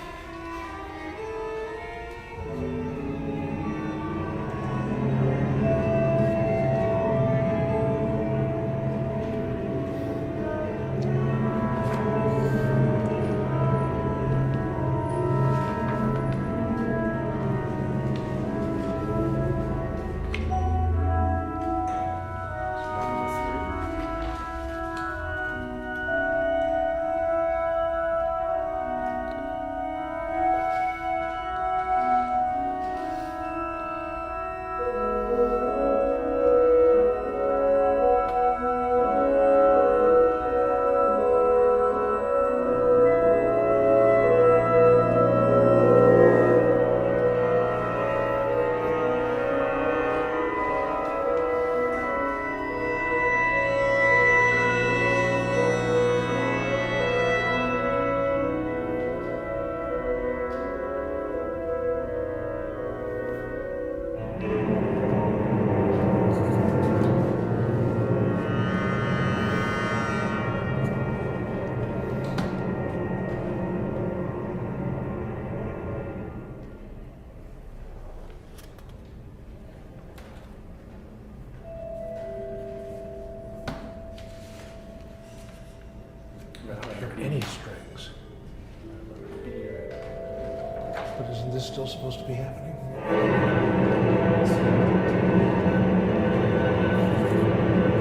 this still supposed to be happening?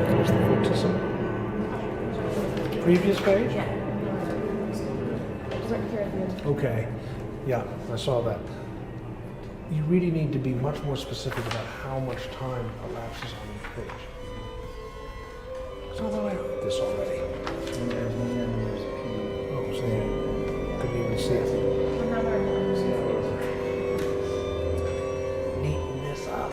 There's the fortissimo. Previous page? Yeah. Right here at the end. Okay, yeah, I saw that. You really need to be much more specific about how much time elapses on each page. So although I heard this already. Oh, so yeah, couldn't even see it. Neaten this up.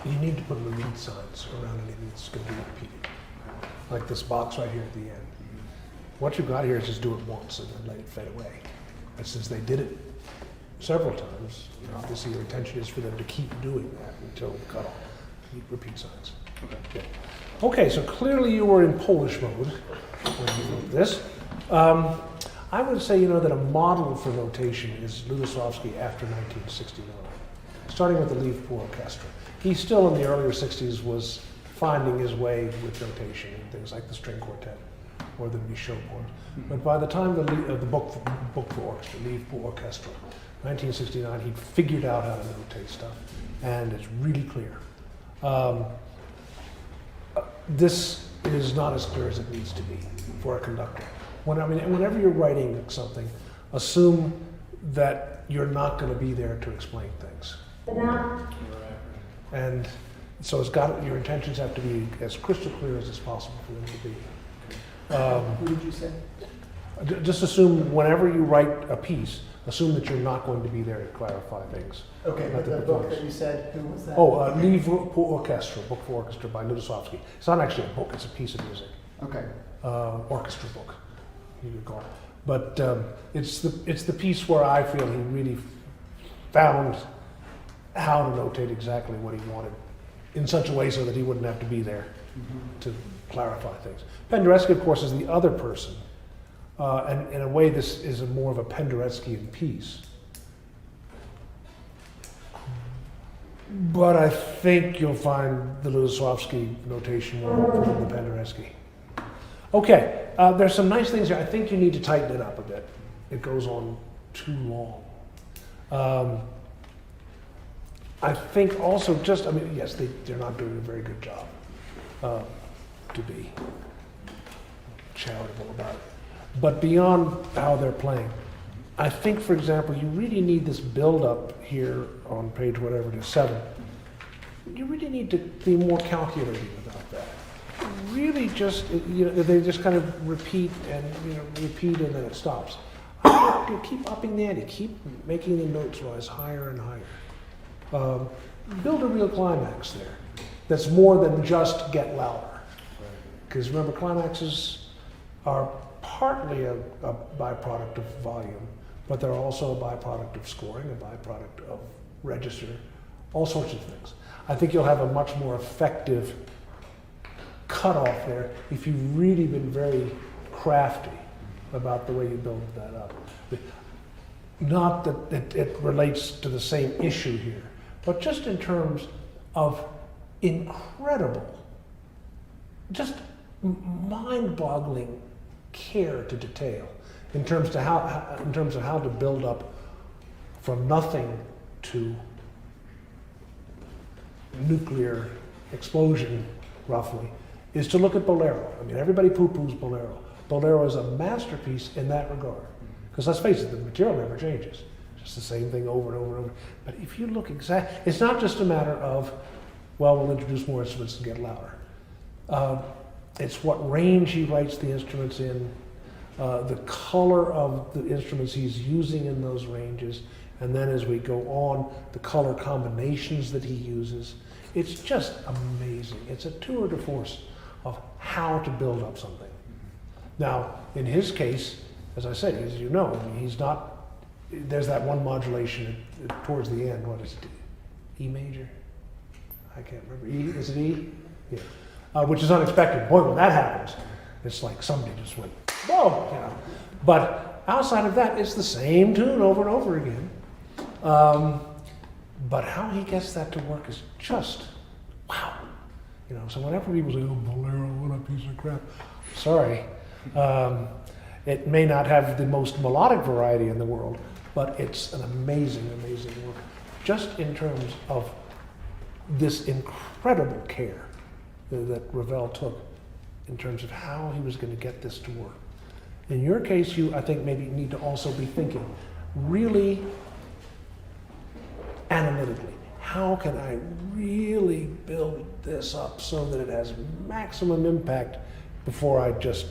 You need to put repeat signs around anything that's going to be repeated. Like this box right here at the end. What you've got here is just do it once and then let it fade away. And since they did it several times, obviously your intention is for them to keep doing that until cut off. Repeat signs. Okay. Okay, so clearly you were in Polish mode when you wrote this. I would say, that a model for notation is Lutoslawski after 1969, starting with the Liverpool Orchestra. He still in the earlier 60s was finding his way with notation and things like the string quartet or the Michaud poems. But by the time the book for orchestra, Liverpool Orchestra, 1969, he'd figured out how to notate stuff, and it's really clear. This is not as clear as it needs to be for a conductor. Whenever you're writing something, assume that you're not going to be there to explain things. And so your intentions have to be as crystal clear as it's possible for them to be. Who did you say? Just assume whenever you write a piece, assume that you're not going to be there to clarify things. Okay, but the book that you said, who was that? Livre pour Orchestra, book for orchestra by Lutoslawski. It's not actually a book, it's a piece of music. Okay. Orchestra book, you could call it. But it's the piece where I feel he really found how to notate exactly what he wanted in such a way so that he wouldn't have to be there to clarify things. Penderecki, of course, is the other person. And in a way, this is more of a Pendereckian piece. But I think you'll find the Lutoslawski notation more helpful than the Penderecki. Okay, there's some nice things here. I think you need to tighten it up a bit. It goes on too long. I think also yes, they're not doing a very good job to be charitable about it. But beyond how they're playing, I think, for example, you really need this build-up here on page whatever it is, 7. You really need to be more calculating about that. Really just, they just kind of repeat and then it stops. You keep upping the ante, keep making the notes rise higher and higher. Build a real climax there that's more than just get louder. Because remember, climaxes are partly a byproduct of volume, but they're also a byproduct of scoring, a byproduct of register, all sorts of things. I think you'll have a much more effective cutoff there if you've really been very crafty about the way you build that up. Not that it relates to the same issue here, but just in terms of incredible, just mind-boggling care to detail in terms of how to build up from nothing to nuclear explosion, roughly, is to look at Bolero. Everybody poo-poos Bolero. Bolero is a masterpiece in that regard. Because let's face it, the material never changes. It's just the same thing over and over and over. But if you look it's not just a matter of, we'll introduce more instruments and get louder. It's what range he writes the instruments in, the color of the instruments he's using in those ranges, and then as we go on, the color combinations that he uses. It's just amazing. It's a tour de force of how to build up something. Now, in his case, as I said, as you know, he's not, there's that one modulation towards the end. What is it? E major? I can't remember. Is it E? Yeah. Which is unexpected. Boy, when that happens, it's like somebody just went, whoa, But outside of that, it's the same tune over and over again. But how he gets that to work is just, wow. So whenever people say, Bolero, what a piece of crap. Sorry. It may not have the most melodic variety in the world, but it's an amazing, amazing work. Just in terms of this incredible care that Ravel took in terms of how he was going to get this to work. In your case, you, I think, maybe need to also be thinking really analytically. How can I really build this up so that it has maximum impact before I just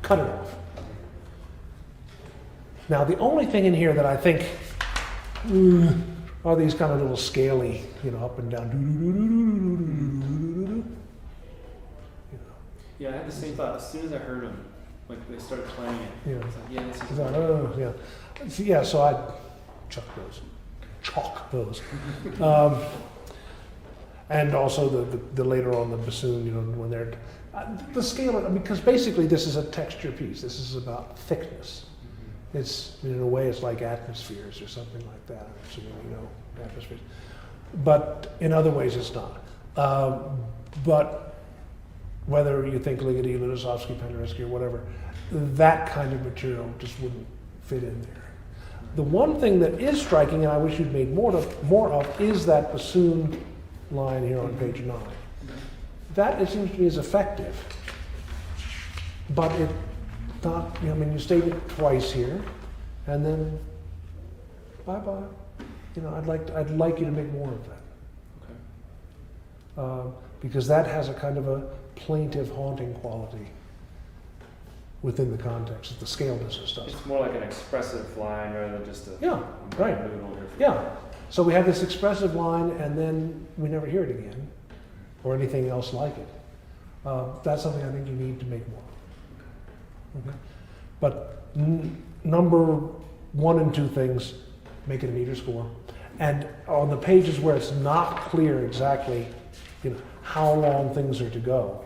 cut it off? Now, the only thing in here that I think are these kind of little scaly, you know, up and down. You know. Yeah, I had the same thought. As soon as I heard them, like they started playing it, Yeah. I was like, yeah, this is. Is that, yeah. Yeah, so I'd chalk those. And also the later on the bassoon, you know, when they're, the scale, because basically this is a texture piece. This is about thickness. It's, in a way, it's like atmospheres or something like that. I'm assuming you know atmospheres. But in other ways, it's not. But whether you think Ligeti, Lutoslawski, Penderecki, or whatever, that kind of material just wouldn't fit in there. The one thing that is striking, and I wish you'd made more of, is that bassoon line here on page 9. That, it seems to me, is effective. But it not, I mean, you state it twice here, and then bye-bye. You know, I'd like you to make more of that. Okay. Because that has a kind of a plaintive, haunting quality within the context of the scaleness and stuff. It's more like an expressive line rather than just a. Yeah, right. noodle or- Yeah. So we have this expressive line, and then we never hear it again, or anything else like it. That's something I think you need to make more. Okay. But number 1 and 2 things, make it a meter score. And on the pages where it's not clear exactly, you know, how long things are to go,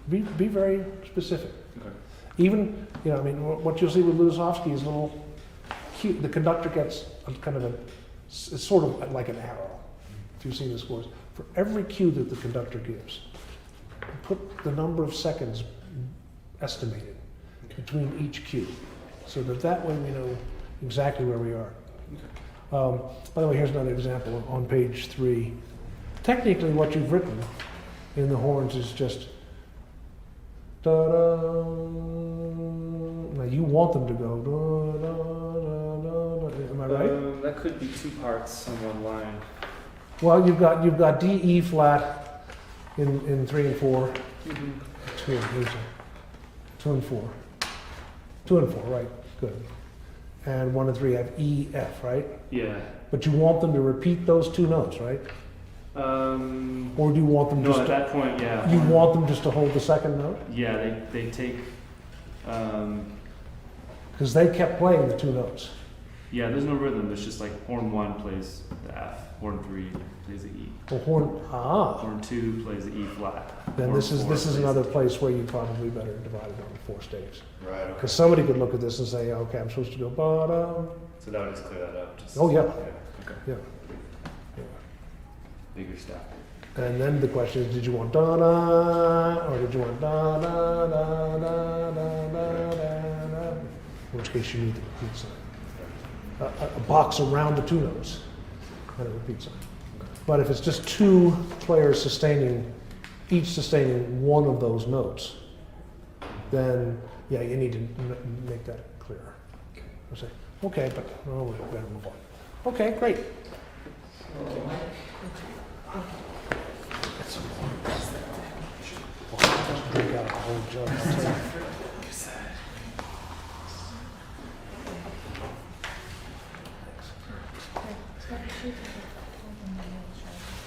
be very specific. Okay. Even, you know, I mean, what you'll see with Lutoslawski is little cue. The conductor gets a kind of it's sort of like an arrow. If you've seen the scores, for every cue that the conductor gives, put the number of seconds estimated between each cue, so that way we know exactly where we are. By the way, here's another example on page 3. Technically, what you've written in the horns is just da-da. Now you want them to go da-da-da-da-da. Am I right? That could be 2 parts on one line. Well, you've got D, E flat in 3 and 4. Here, here's 2 and 4. 2 and 4, right? Good. And 1 and 3 have E, F, right? Yeah. But you want them to repeat those 2 notes, right? Or do you want them No, just at that point, yeah. you want them just to hold the second note? Yeah, they take. Because they kept playing the 2 notes. Yeah, there's no rhythm. There's just like horn 1 plays the F, horn 3 plays the E, Well, horn 2 plays the E flat. then horn this is 4 this is plays another the- place where you probably better divide it on 4 staves. Right, okay. Because somebody could look at this and say, okay, I'm supposed to go bottom. So that would just clear that up. Just, Oh, yeah. Okay. Yeah. Bigger stuff. And then the question is, did you want da da, or did you want da da da da da da da? In which case you need the repeat sign. A box around the 2 notes and a repeat sign. But if it's just 2 players sustaining, each sustaining 1 of those notes, then yeah, you need to make that clearer. I say, okay, but oh, we better move on. Okay, great. Drink out a whole jug.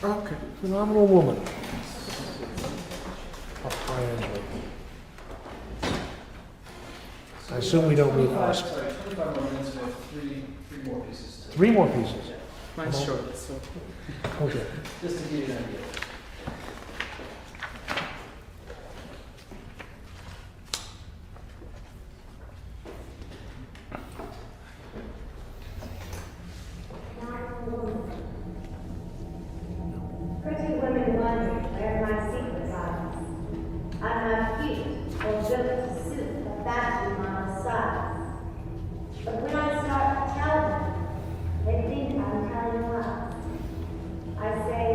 Okay. Phenomenal woman. I'll try Angela. I assume we don't mean us. Sorry, 25 more minutes, we have three more pieces. 3 more pieces. Mine's short, so. Okay. Just to give you an idea. Pretty women wonder where my secret lies. I'm not cute or built to suit a fashion model's size. But when I start to tell them, they think I'm telling lies. I say,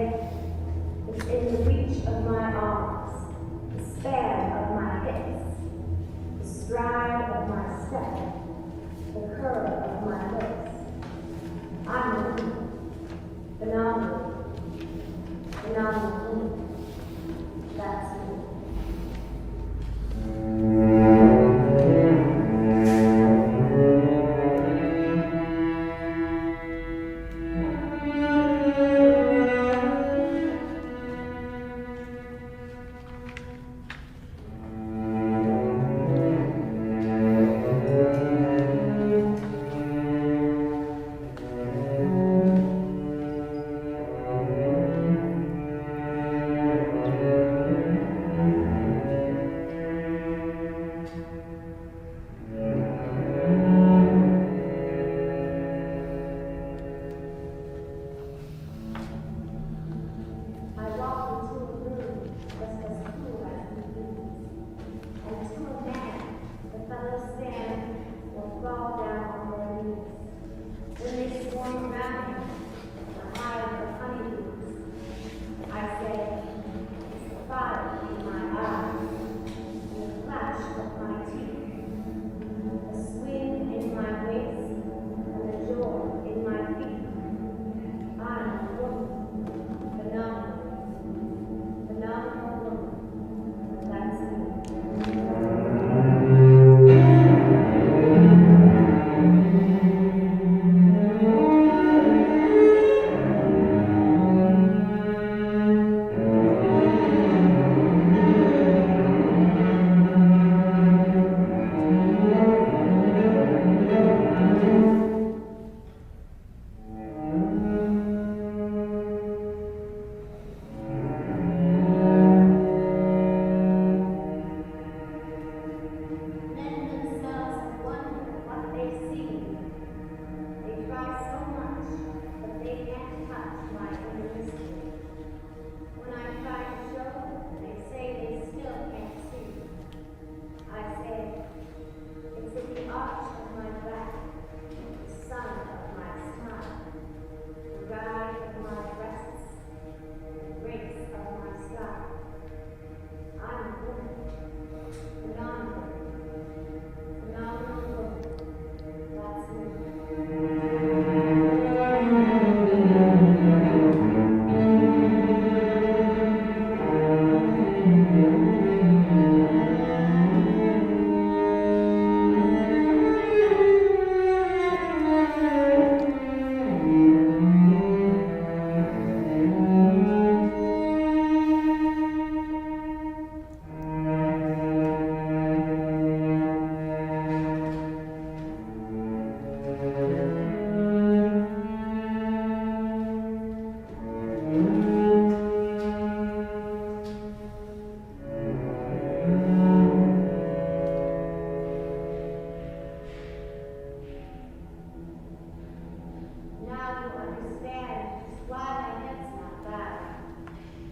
understand just why my head's not back.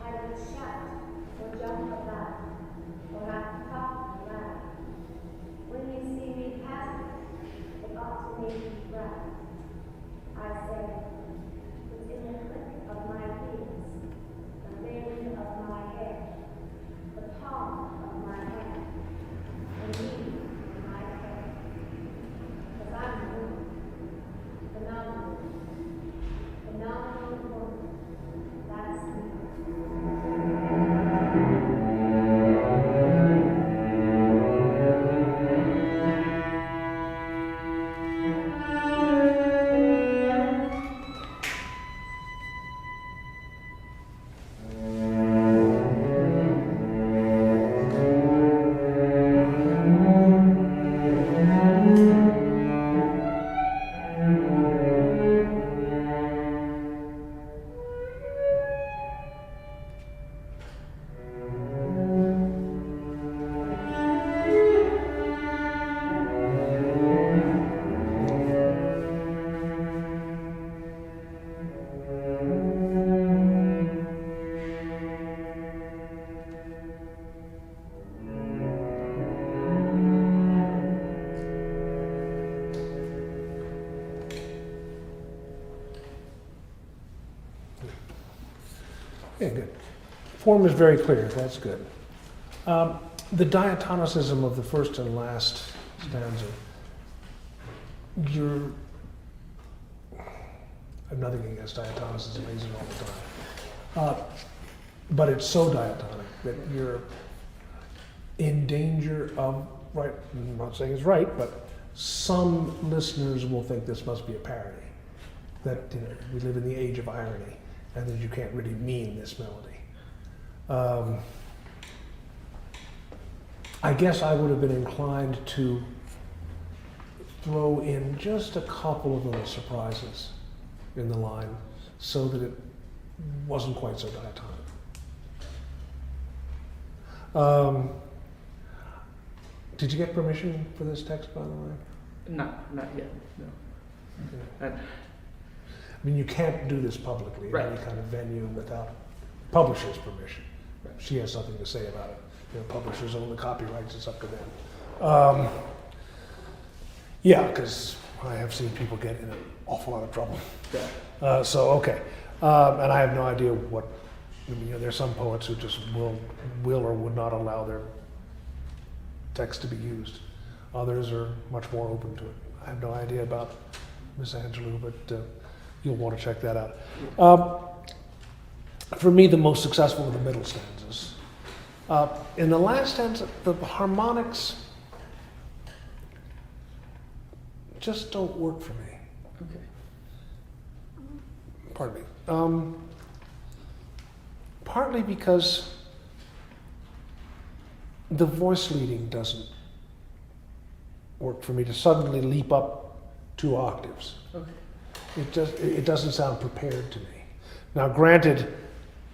I would shout or jump about or I'd talk loud. When you see me passing, it ought to make you proud. I say, it's in the click of my heels, the veiling of my hair, the palm of my hand, and me in my hair. Because I'm a woman, phenomenal woman, that's me. Yeah, good. Form is very clear. That's good. The diatonicism of the first and last stanza. I have nothing against diatonics. It's amazing all the time. But it's so diatonic that you're in danger of, right, I'm not saying it's right, but some listeners will think this must be a parody. That, you know, we live in the age of irony, and that you can't really mean this melody. I guess I would have been inclined to throw in just a couple of little surprises in the line so that it wasn't quite so diatonic. Did you get permission for this text, by the way? Not yet, no. Okay. I mean, you can't do this publicly in Right. any kind of venue without publisher's permission. Right. She has something to say about it. You know, publishers own the copyrights, it's up to them. Yeah, because I have seen people get in an awful lot of trouble. Yeah. Okay. And I have no idea what, I mean, you know, there's some poets who just will or would not allow their text to be used. Others are much more open to it. I have no idea about Miss Angelou, but you'll want to check that out. For me, the most successful are the middle stanzas. In the last stanza, the harmonics just don't work for me. Okay. Pardon me. Partly because the voice leading doesn't work for me to suddenly leap up 2 octaves. Okay. It doesn't sound prepared to me. Now, granted,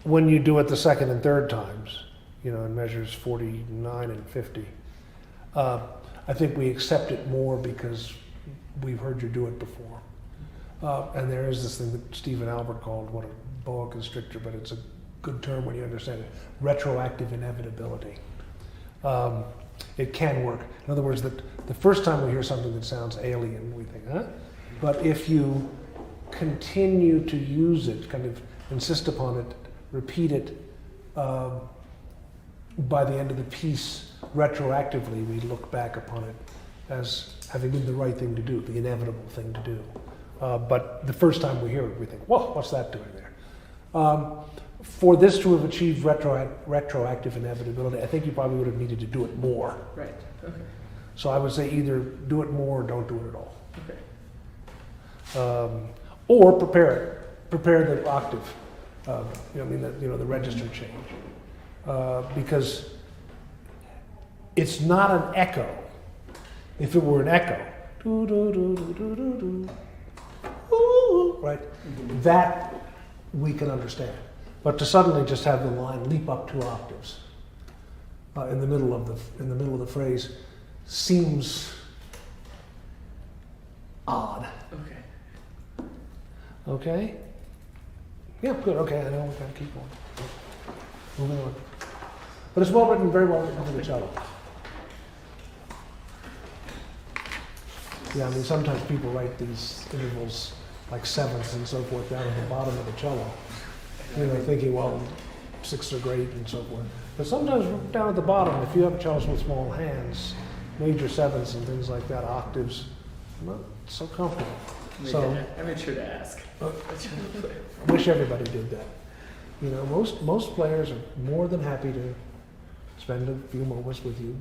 when you do it the second and third times, you know, in measures 49 and 50, I think we accept it more because we've heard you do it before. And there is this thing that Stephen Albert called, what, a boa constrictor, but it's a good term when you understand it, retroactive inevitability. It can work. In other words, that the first time we hear something that sounds alien, we think, huh? But if you continue to use it, kind of insist upon it, repeat it, by the end of the piece, retroactively, we look back upon it as having been the right thing to do, the inevitable thing to do. But the first time we hear it, we think, whoa, what's that doing there? For this to have achieved retroactive inevitability, I think you probably would have needed to do it more. Right. Okay. So I would say either do it more or don't do it at all. Okay. Or prepare the octave. The register change. Because it's not an echo. If it were an echo, right? That we can understand. But to suddenly just have the line leap up 2 octaves in the middle of the phrase seems odd. Okay. Okay? Yeah, good. Okay, I know we gotta keep going. Moving on. But it's well written, very well written for the cello. Yeah, I mean, sometimes people write these intervals like sevenths and so forth down at the bottom of the cello. You know, thinking, well, sixths are great and so forth. But sometimes down at the bottom, if you have cellos with small hands, major sevenths and things like that, octaves, not so comfortable. So I made sure to ask. I wish everybody did that. You know, most players are more than happy to spend a few moments with you.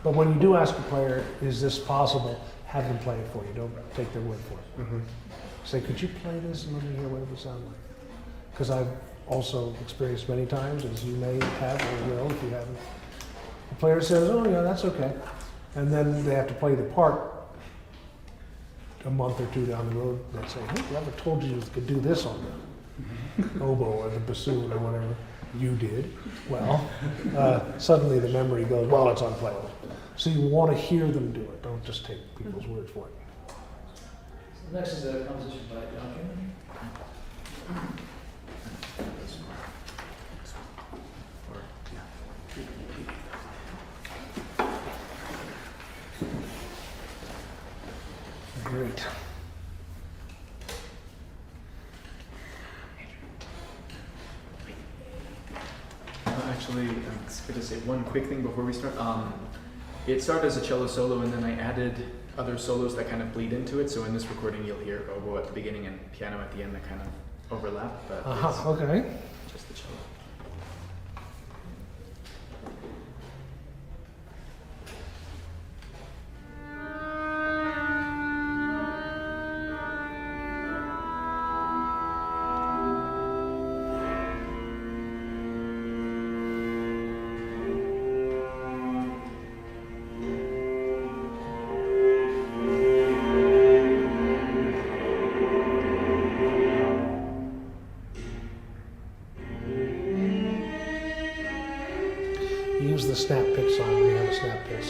But when you do ask a player, is this possible, have them play it for you. Don't take their word for it. Mm-hmm. Say, could you play this and let me hear what it would sound like? Because I've also experienced many times, as you may have or will if you haven't. The player says, oh yeah, that's okay. And then they have to play the part a month or two down the road. They say, hey, whoever told you could do this on the oboe or the bassoon or whatever you did? Well, suddenly the memory goes, well, it's unplayable. So you want to hear them do it. Don't just take people's word for it. So next is a composition by Duncan. Great. Actually, I'm going to say one quick thing before we start. It started as a cello solo, and then I added other solos that kind of bleed into it. So in this recording, you'll hear oboe at the beginning and piano at the end that kind of overlap. But Okay. it's just the cello. Use the snap pick song when you have a snap pick.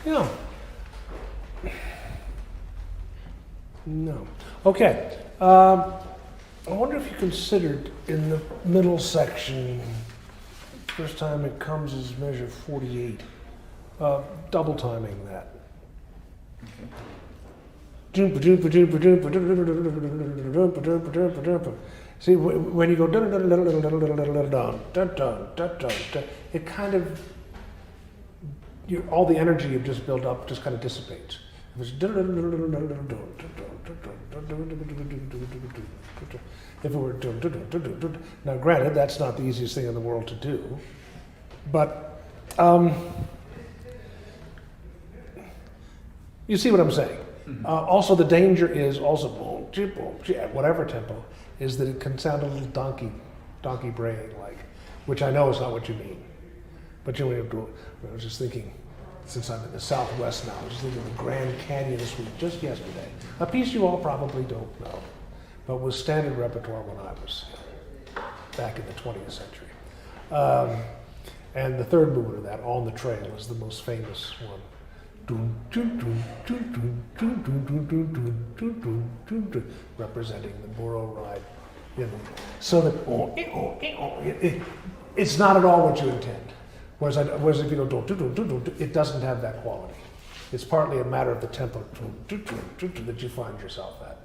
Yeah. No. Okay. I wonder if you considered in the middle section, first time it comes as measure 48, double timing that. See, when you go it kind of, all the energy you've just built up just kind of dissipates. If it were, now granted, that's not the easiest thing in the world to do, but you see what I'm saying. Also, the danger is also at whatever tempo is that it can sound a little donkey braying like, which I know is not what you mean. But you know, I was just thinking, since I'm in the Southwest now, I was just thinking of the Grand Canyon Suite just yesterday. A piece you all probably don't know, but was standard repertoire when I was back in the 20th century. And the third movement of that, On the Trail, is the most famous one. Representing the Borough Ride. So that it's not at all what you intend. Whereas if you go, it doesn't have that quality. It's partly a matter of the tempo that you find yourself at.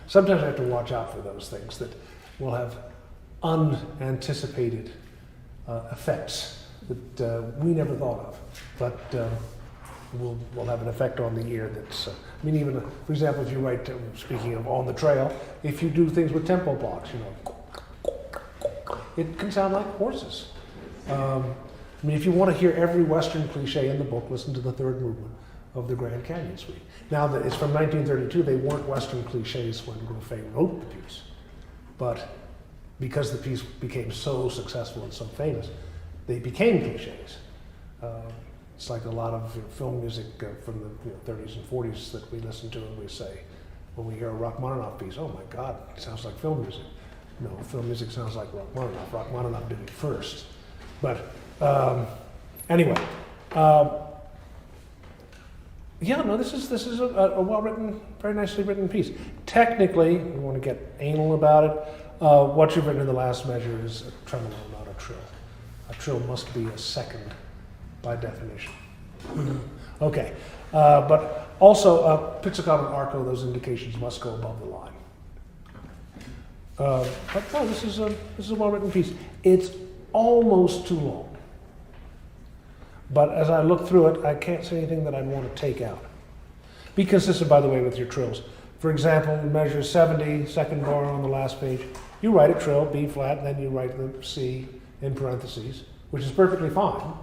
Sometimes I have to watch out for those things that will have unanticipated effects that we never thought of, but will have an effect on the ear that's, I mean, even, for example, if you write, speaking of On the Trail, if you do things with tempo blocks, it can sound like horses. I mean, if you want to hear every Western cliche in the book, listen to the third movement of the Grand Canyon Suite. Now that it's from 1932, they weren't Western cliches when Goffey wrote the piece, but because the piece became so successful and so famous, they became cliches. It's like a lot of film music from the 30s and 40s that we listen to and we say, when we hear a Rachmaninoff piece, oh my God, it sounds like film music. No, film music sounds like Rachmaninoff. Rachmaninoff did it first. But anyway, yeah, no, this is a well-written, very nicely written piece. Technically, we want to get anal about it. What you've written in the last measure is a tremolo, not a trill. A trill must be a second by definition. Okay, but also pizzicato and arco, those indications must go above the line. But no, this is a well-written piece. It's almost too long. But as I look through it, I can't see anything that I'd want to take out. Be consistent, by the way, with your trills. For example, measure 70, second bar on the last page. You write a trill, B flat, and then you write the C in parentheses, which is perfectly fine.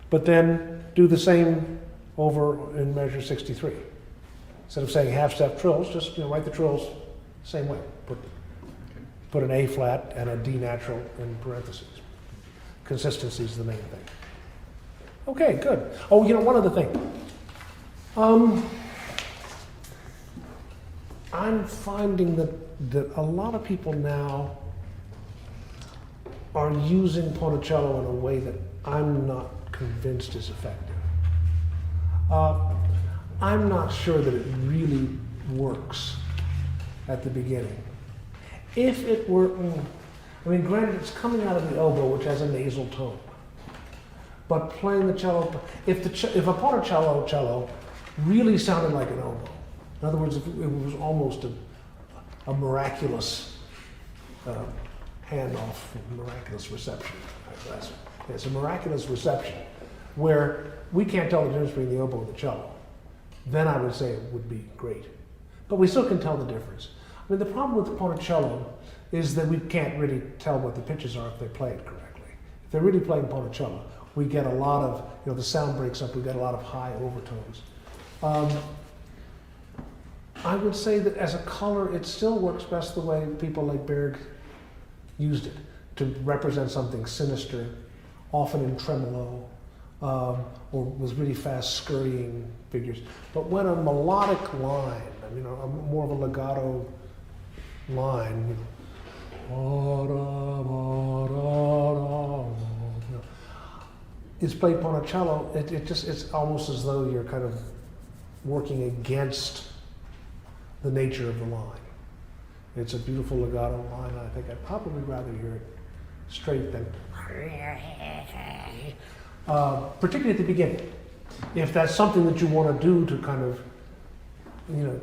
But then do the same over in measure 63. Instead of saying half-step trills, just write the trills same way. Put an A flat and a D natural in parentheses. Consistency is the main thing. Okay, good. Oh, one other thing. I'm finding that a lot of people now are using ponticello in a way that I'm not convinced is effective. I'm not sure that it really works at the beginning. If it were, I mean, granted, it's coming out of the oboe, which has a nasal tone. But playing the cello, if a ponticello cello really sounded like an oboe, in other words, if it was almost a miraculous handoff, miraculous reception. It's a miraculous reception where we can't tell the difference between the oboe and the cello. Then I would say it would be great. But we still can tell the difference. I mean, the problem with the ponticello is that we can't really tell what the pitches are if they play it correctly. If they're really playing ponticello, we get a lot of, the sound breaks up, we get a lot of high overtones. I would say that as a color, it still works best the way people like Berg used it, to represent something sinister, often in tremolo, or with really fast scurrying figures. But when a melodic line, more of a legato line, is played Ponticello, it's almost as though you're kind of working against the nature of the line. It's a beautiful legato line, and I think I'd probably rather hear it straight than, particularly at the beginning. If that's something that you want to do to kind of,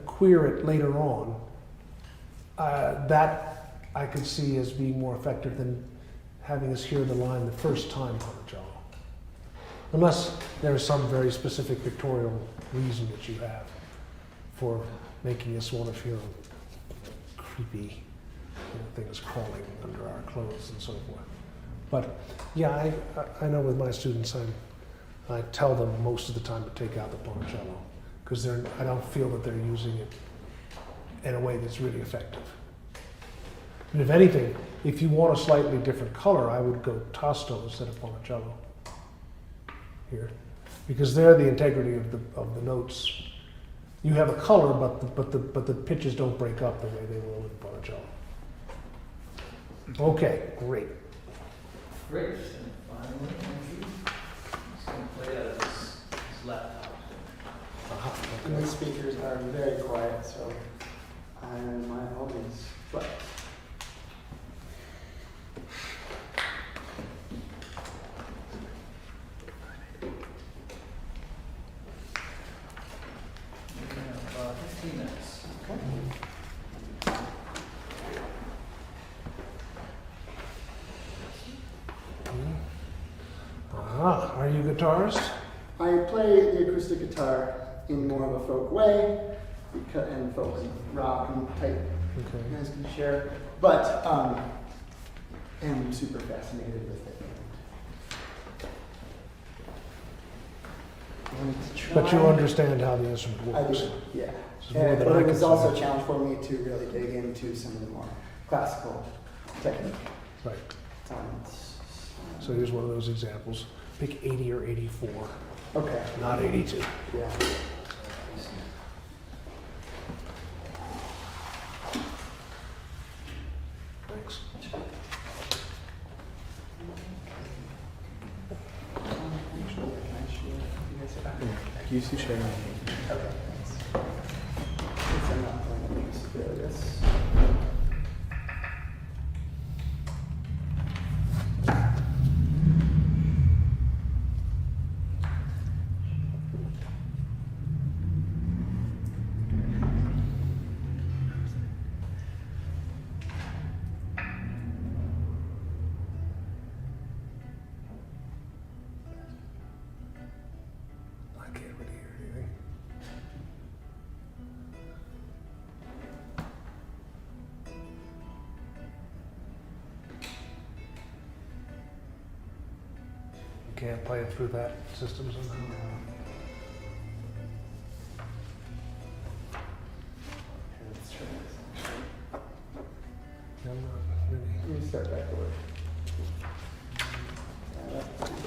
queer it later on, that I could see as being more effective than having us hear the line the first time Ponticello. Unless there is some very specific pictorial reason that you have for making us want to feel creepy things crawling under our clothes and so forth. But yeah, I know with my students, I tell them most of the time to take out the Ponticello because I don't feel that they're using it in a way that's really effective. And if anything, if you want a slightly different color, I would go Tasto instead of Ponticello here, because there the integrity of the notes. You have a color, but the pitches don't break up the way they will in Ponticello. Okay, great. Great. And finally, Andrew, he's going to play out of his laptop. And the speakers are very quiet, so I'm my audience. But We have 15 minutes. Are you a guitarist? I play the acoustic guitar in more of a folk way, and folk rock and type Okay. you guys can share. But am super fascinated with it. But you understand how the instrument I works. do, yeah. It's more than But I it was can also a say. challenge for me to really dig into some of the more classical technique. Right. It's- So here's one of those examples. Pick 80 or 84, Okay. not 82. Yeah. Thanks. You should share. Okay, thanks. Since I'm not playing music, there it is. I can't really hear anything. You can't play it through that system somehow? Let's try this. I'm not really. Let me start backward. Yeah, that's-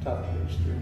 Top of page 3.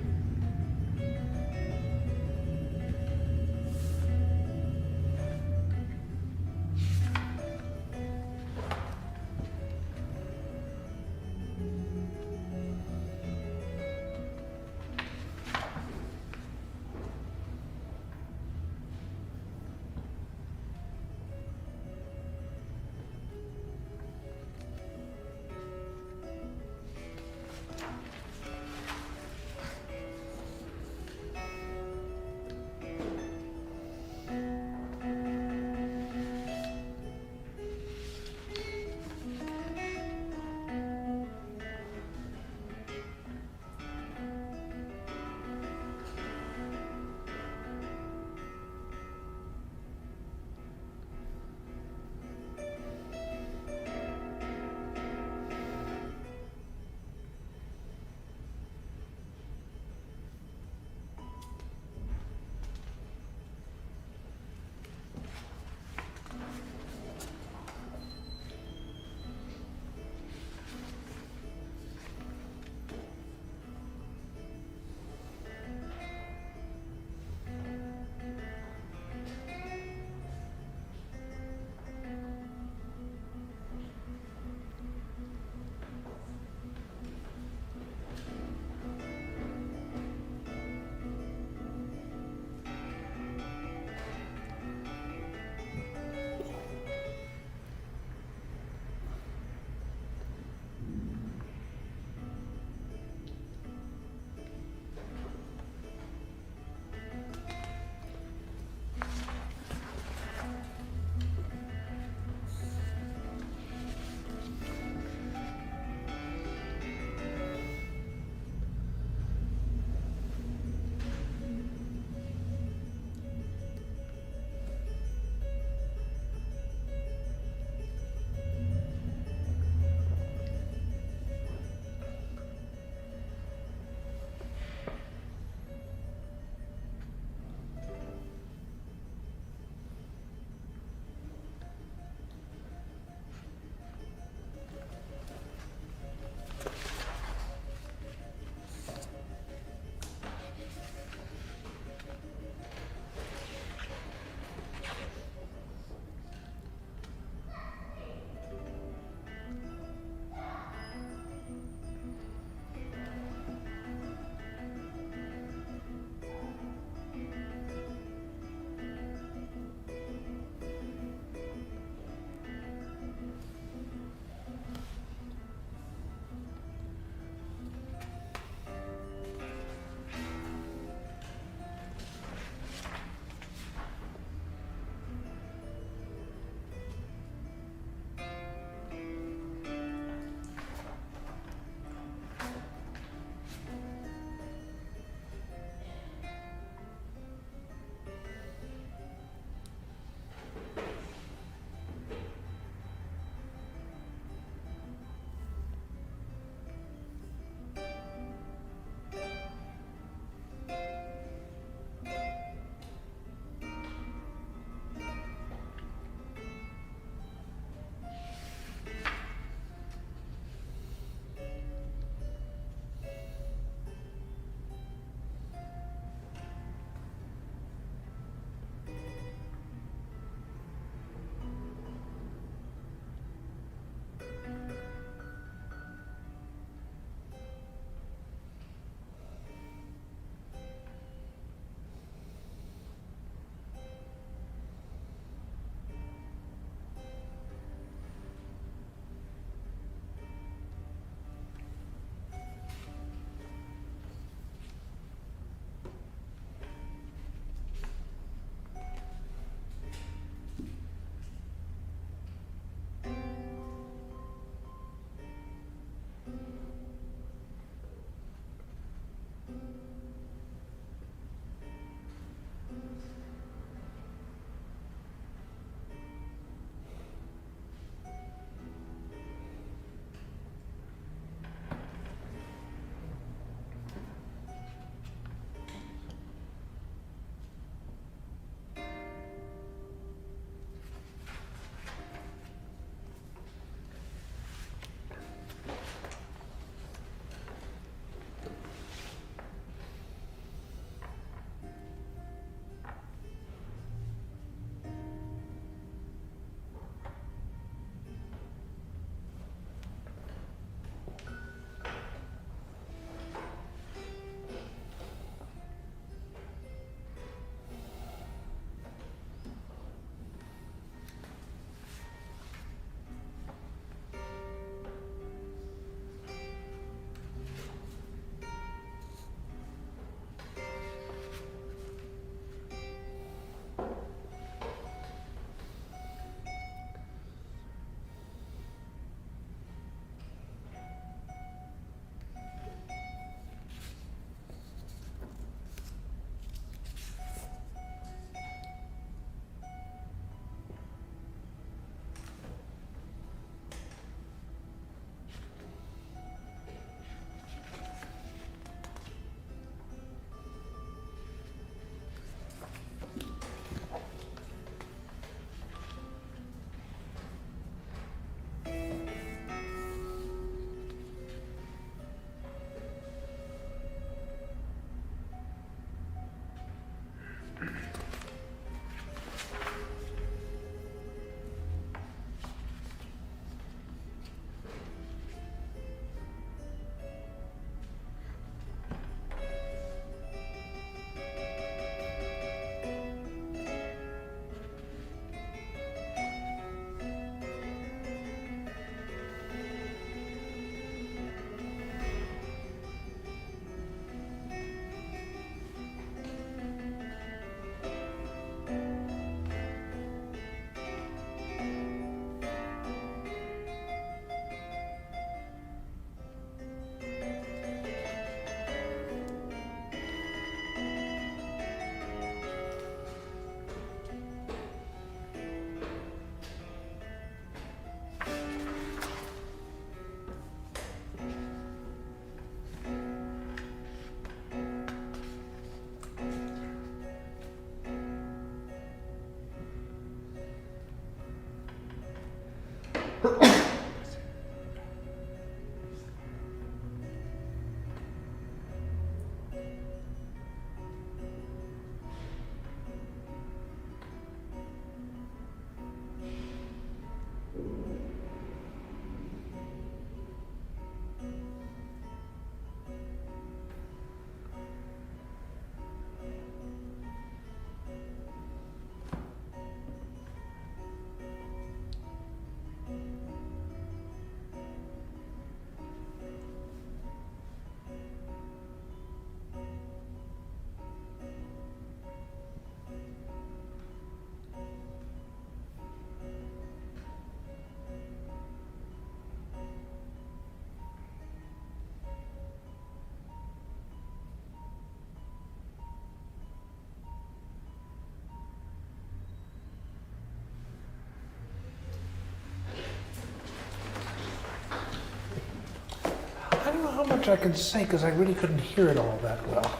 don't know how much I can say because I really couldn't hear it all that well.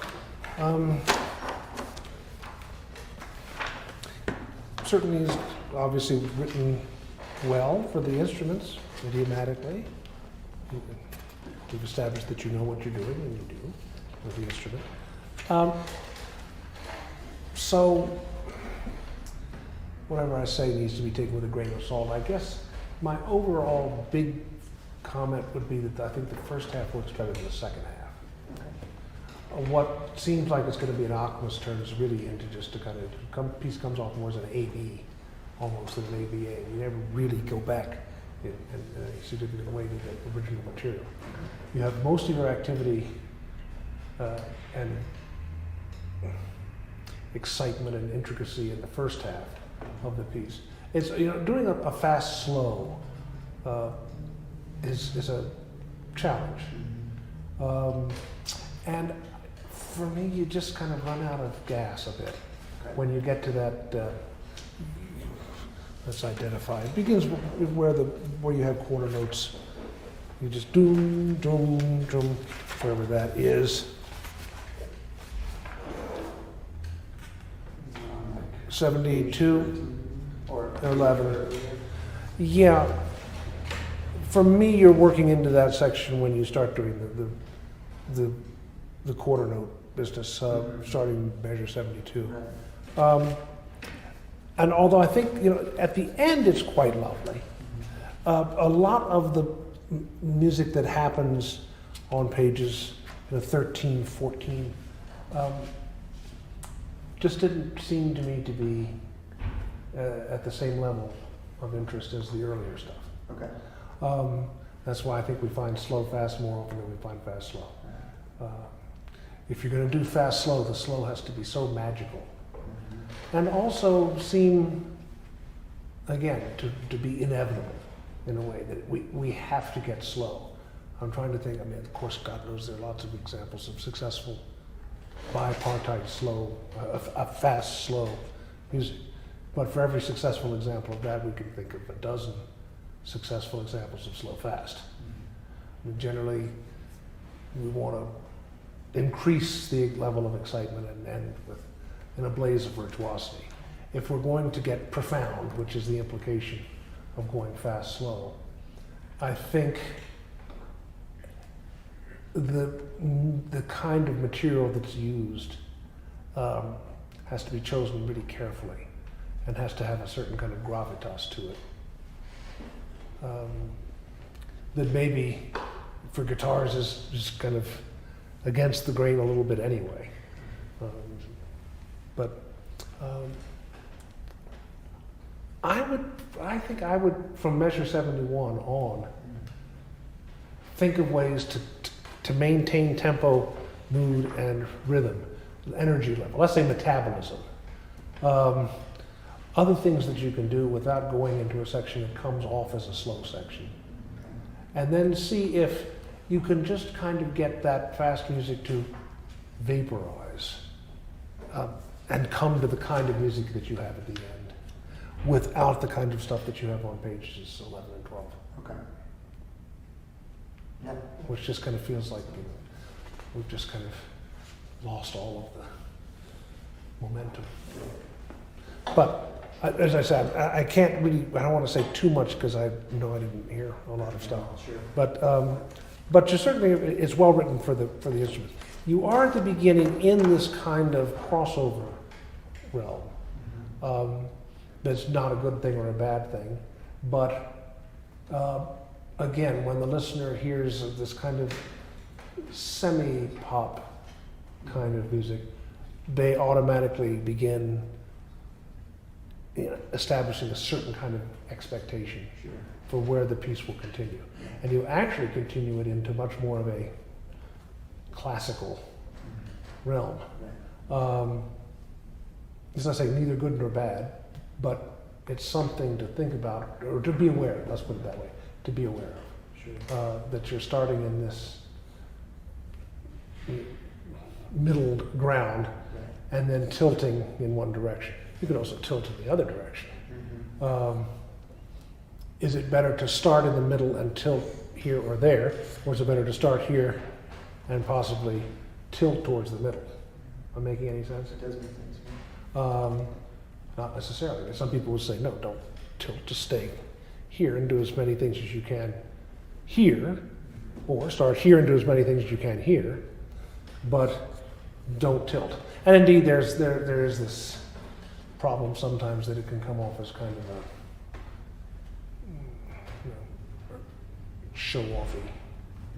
Certainly is obviously written well for the instruments, idiomatically. You've established that you know what you're doing, and you do with the instrument. So, whatever I say needs to be taken with a grain of salt. I guess my overall big comment would be that I think the first half works better than the second half. What seems like it's going to be an aqueous turns really into just a kind of piece comes off more as an AV almost than an AVA. We never really go back in a significant way to the original material. You have most of your activity and excitement and intricacy in the first half of the piece. It's, you know, doing a fast slow is a challenge. And for me, you just kind of run out of gas a bit when you get to that. Let's identify. It begins with where you have quarter notes. You just doom, doom, doom, wherever that is. 72 or 11. Yeah. For me, you're working into that section when you start doing the quarter note business, starting measure 72. And although I think, you know, at the end it's quite lovely, a lot of the music that happens on pages 13, 14, just didn't seem to me to be at the same level of interest as the earlier stuff. Okay. That's why I think we find slow fast more often than we find fast slow. If you're going to do fast slow, the slow has to be so magical. And also seem, again, to be inevitable in a way that we have to get slow. I'm trying to think, I mean, of course, God knows there are lots of examples of successful bipartite slow, a fast slow music. But for every successful example of that, we can think of a dozen successful examples of slow fast. I mean, generally, we want to increase the level of excitement and end with in a blaze of virtuosity. If we're going to get profound, which is the implication of going fast, slow, I think the kind of material that's used has to be chosen really carefully and has to have a certain kind of gravitas to it. That maybe for guitars is just kind of against the grain a little bit anyway. I think I would, from measure 71 on, think of ways to maintain tempo, mood, and rhythm, energy level. Let's say metabolism. Other things that you can do without going into a section that comes off as a slow section. And then see if you can just kind of get that fast music to vaporize and come to the kind of music that you have at the end without the kind of stuff that you have on pages 11 and 12. Okay. Yeah. Which just kind of feels like, you know, we've just kind of lost all of the momentum. But as I said, I can't really, I don't want to say too much because I know I didn't hear a lot of stuff. Sure. But just certainly it's well written for the instrument. You are at the beginning in this kind of crossover realm. That's not a good thing or a bad thing, but again, when the listener hears of this kind of semi-pop kind of music, they automatically begin, you know, establishing a certain kind of expectation for where the piece will continue. And you actually continue it into much more of a classical realm. It's not saying neither good nor bad, but it's something to think about, or to be aware of, let's put it that way, to be aware of. That you're starting in this middle ground and then tilting in one direction. You can also tilt in the other direction. Is it better to start in the middle and tilt here or there, or is it better to start here and possibly tilt towards the middle? Am I making any sense? It does make sense. Yeah. Not necessarily. Some people would say, no, don't tilt, just stay here and do as many things as you can here, or start here and do as many things as you can here, but don't tilt. And indeed, there is this problem sometimes that it can come off as kind of a show-offy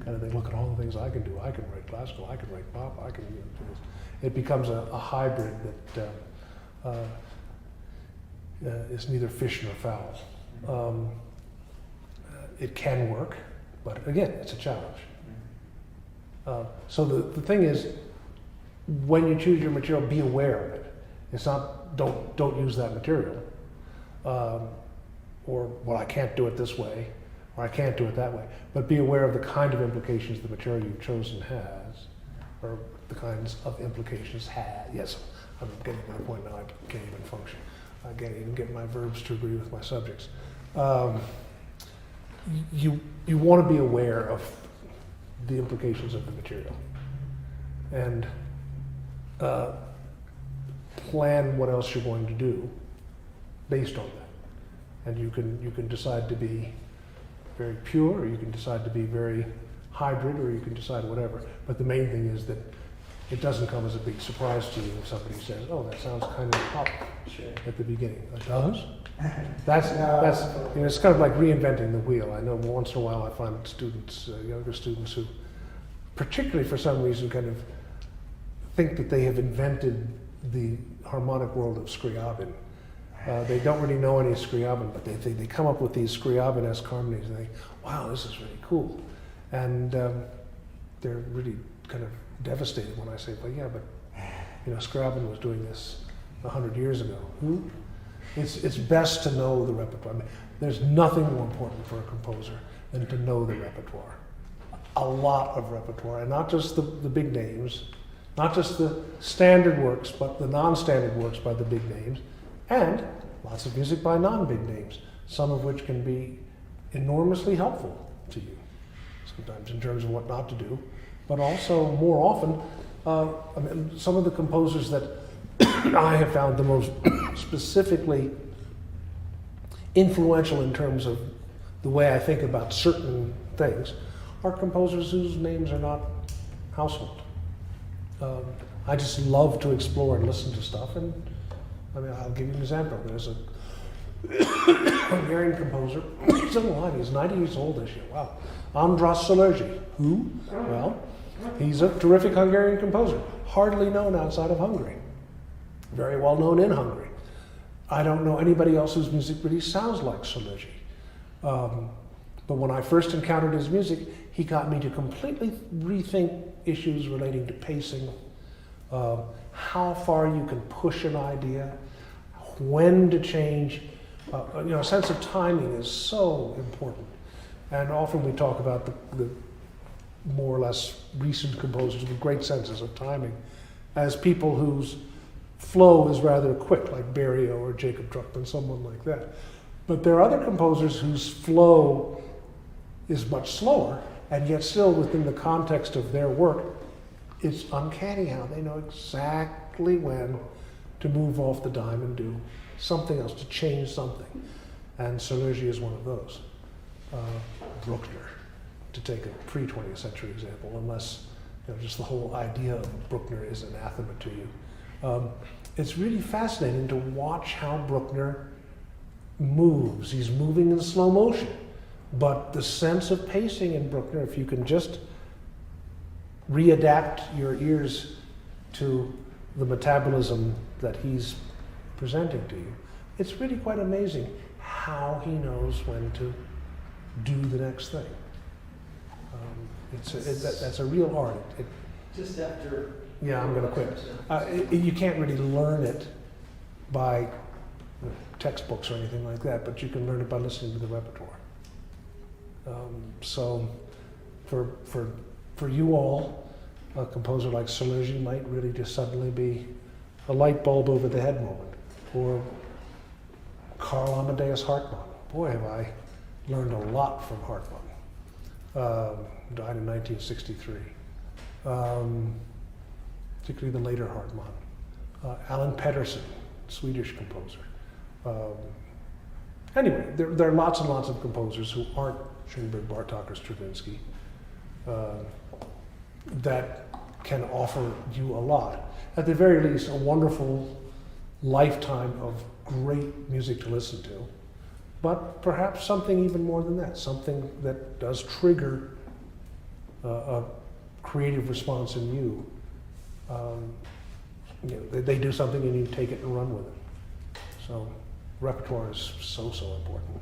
kind of thing. Look at all the things I can do. I can write classical, I can write pop, I can do this. It becomes a hybrid that is neither fish nor fowl. It can work, but again, it's a challenge. So the thing is, when you choose your material, be aware of it. It's not, don't use that material. Or, well, I can't do it this way, or I can't do it that way. But be aware of the kind of implications the material you've chosen has, or the kinds of implications has. Yes, I'm getting to my point now, I can't even function. I can't even get my verbs to agree with my subjects. You want to be aware of the implications of the material, and plan what else you're going to do based on that. And you can decide to be very pure, or you can decide to be very hybrid, or you can decide whatever. But the main thing is that it doesn't come as a big surprise to you if somebody says, "Oh, that sounds kind of pop," at the beginning. It does. That's it's kind of like reinventing the wheel. I know once in a while I find students, younger students, who, particularly for some reason, kind of think that they have invented the harmonic world of Scriabin. They don't really know any Scriabin, but they come up with these Scriabin-esque harmonies, and they think, wow, this is really cool. And they're really kind of devastated when I say, but yeah, but Scriabin was doing this 100 years ago. Who? It's best to know the repertoire. I mean, there's nothing more important for a composer than to know the repertoire. A lot of repertoire, and not just the big names, not just the standard works, but the non-standard works by the big names, and lots of music by non-big names, some of which can be enormously helpful to you, sometimes in terms of what not to do, but also more often, some of the composers that I have found the most specifically influential in terms of the way I think about certain things are composers whose names are not household. I just love to explore and listen to stuff, and I'll give you an example. There's a Hungarian composer, he's still alive, he's 90 years old this year, wow. András Szalasi. Who? Well, he's a terrific Hungarian composer, hardly known outside of Hungary. Very well known in Hungary. I don't know anybody else whose music really sounds like Szalasi. But when I first encountered his music, he got me to completely rethink issues relating to pacing, how far you can push an idea, when to change. A sense of timing is so important. And often we talk about the more or less recent composers with great senses of timing as people whose flow is rather quick, like Berio or Jacob Druckmann, someone like that. But there are other composers whose flow is much slower, and yet still within the context of their work, it's uncanny how they know exactly when to move off the dime and do something else, to change something. And Szalasi is one of those. Bruckner, to take a pre-20th century example, unless just the whole idea of Bruckner is anathema to you. It's really fascinating to watch how Bruckner moves. He's moving in slow motion, but the sense of pacing in Bruckner, if you can just readapt your ears to the metabolism that he's presenting to you, it's really quite amazing how he knows when to do the next thing. That's a real art. Just after. Yeah, I'm going to quit. You can't really learn it by textbooks or anything like that, but you can learn it by listening to the repertoire. So for you all, a composer like Szalasi might really just suddenly be a light bulb over the head moment. Or Carl Amadeus Hartmann. Boy, have I learned a lot from Hartmann. died in 1963. Particularly the later Hartmann. Alan Pettersson, Swedish composer. Anyway, there are lots and lots of composers who aren't Schoenberg, Bartók, or Stravinsky that can offer you a lot. At the very least, a wonderful lifetime of great music to listen to, but perhaps something even more than that, something that does trigger a creative response in you. They do something and you take it and run with it. So repertoire is so important.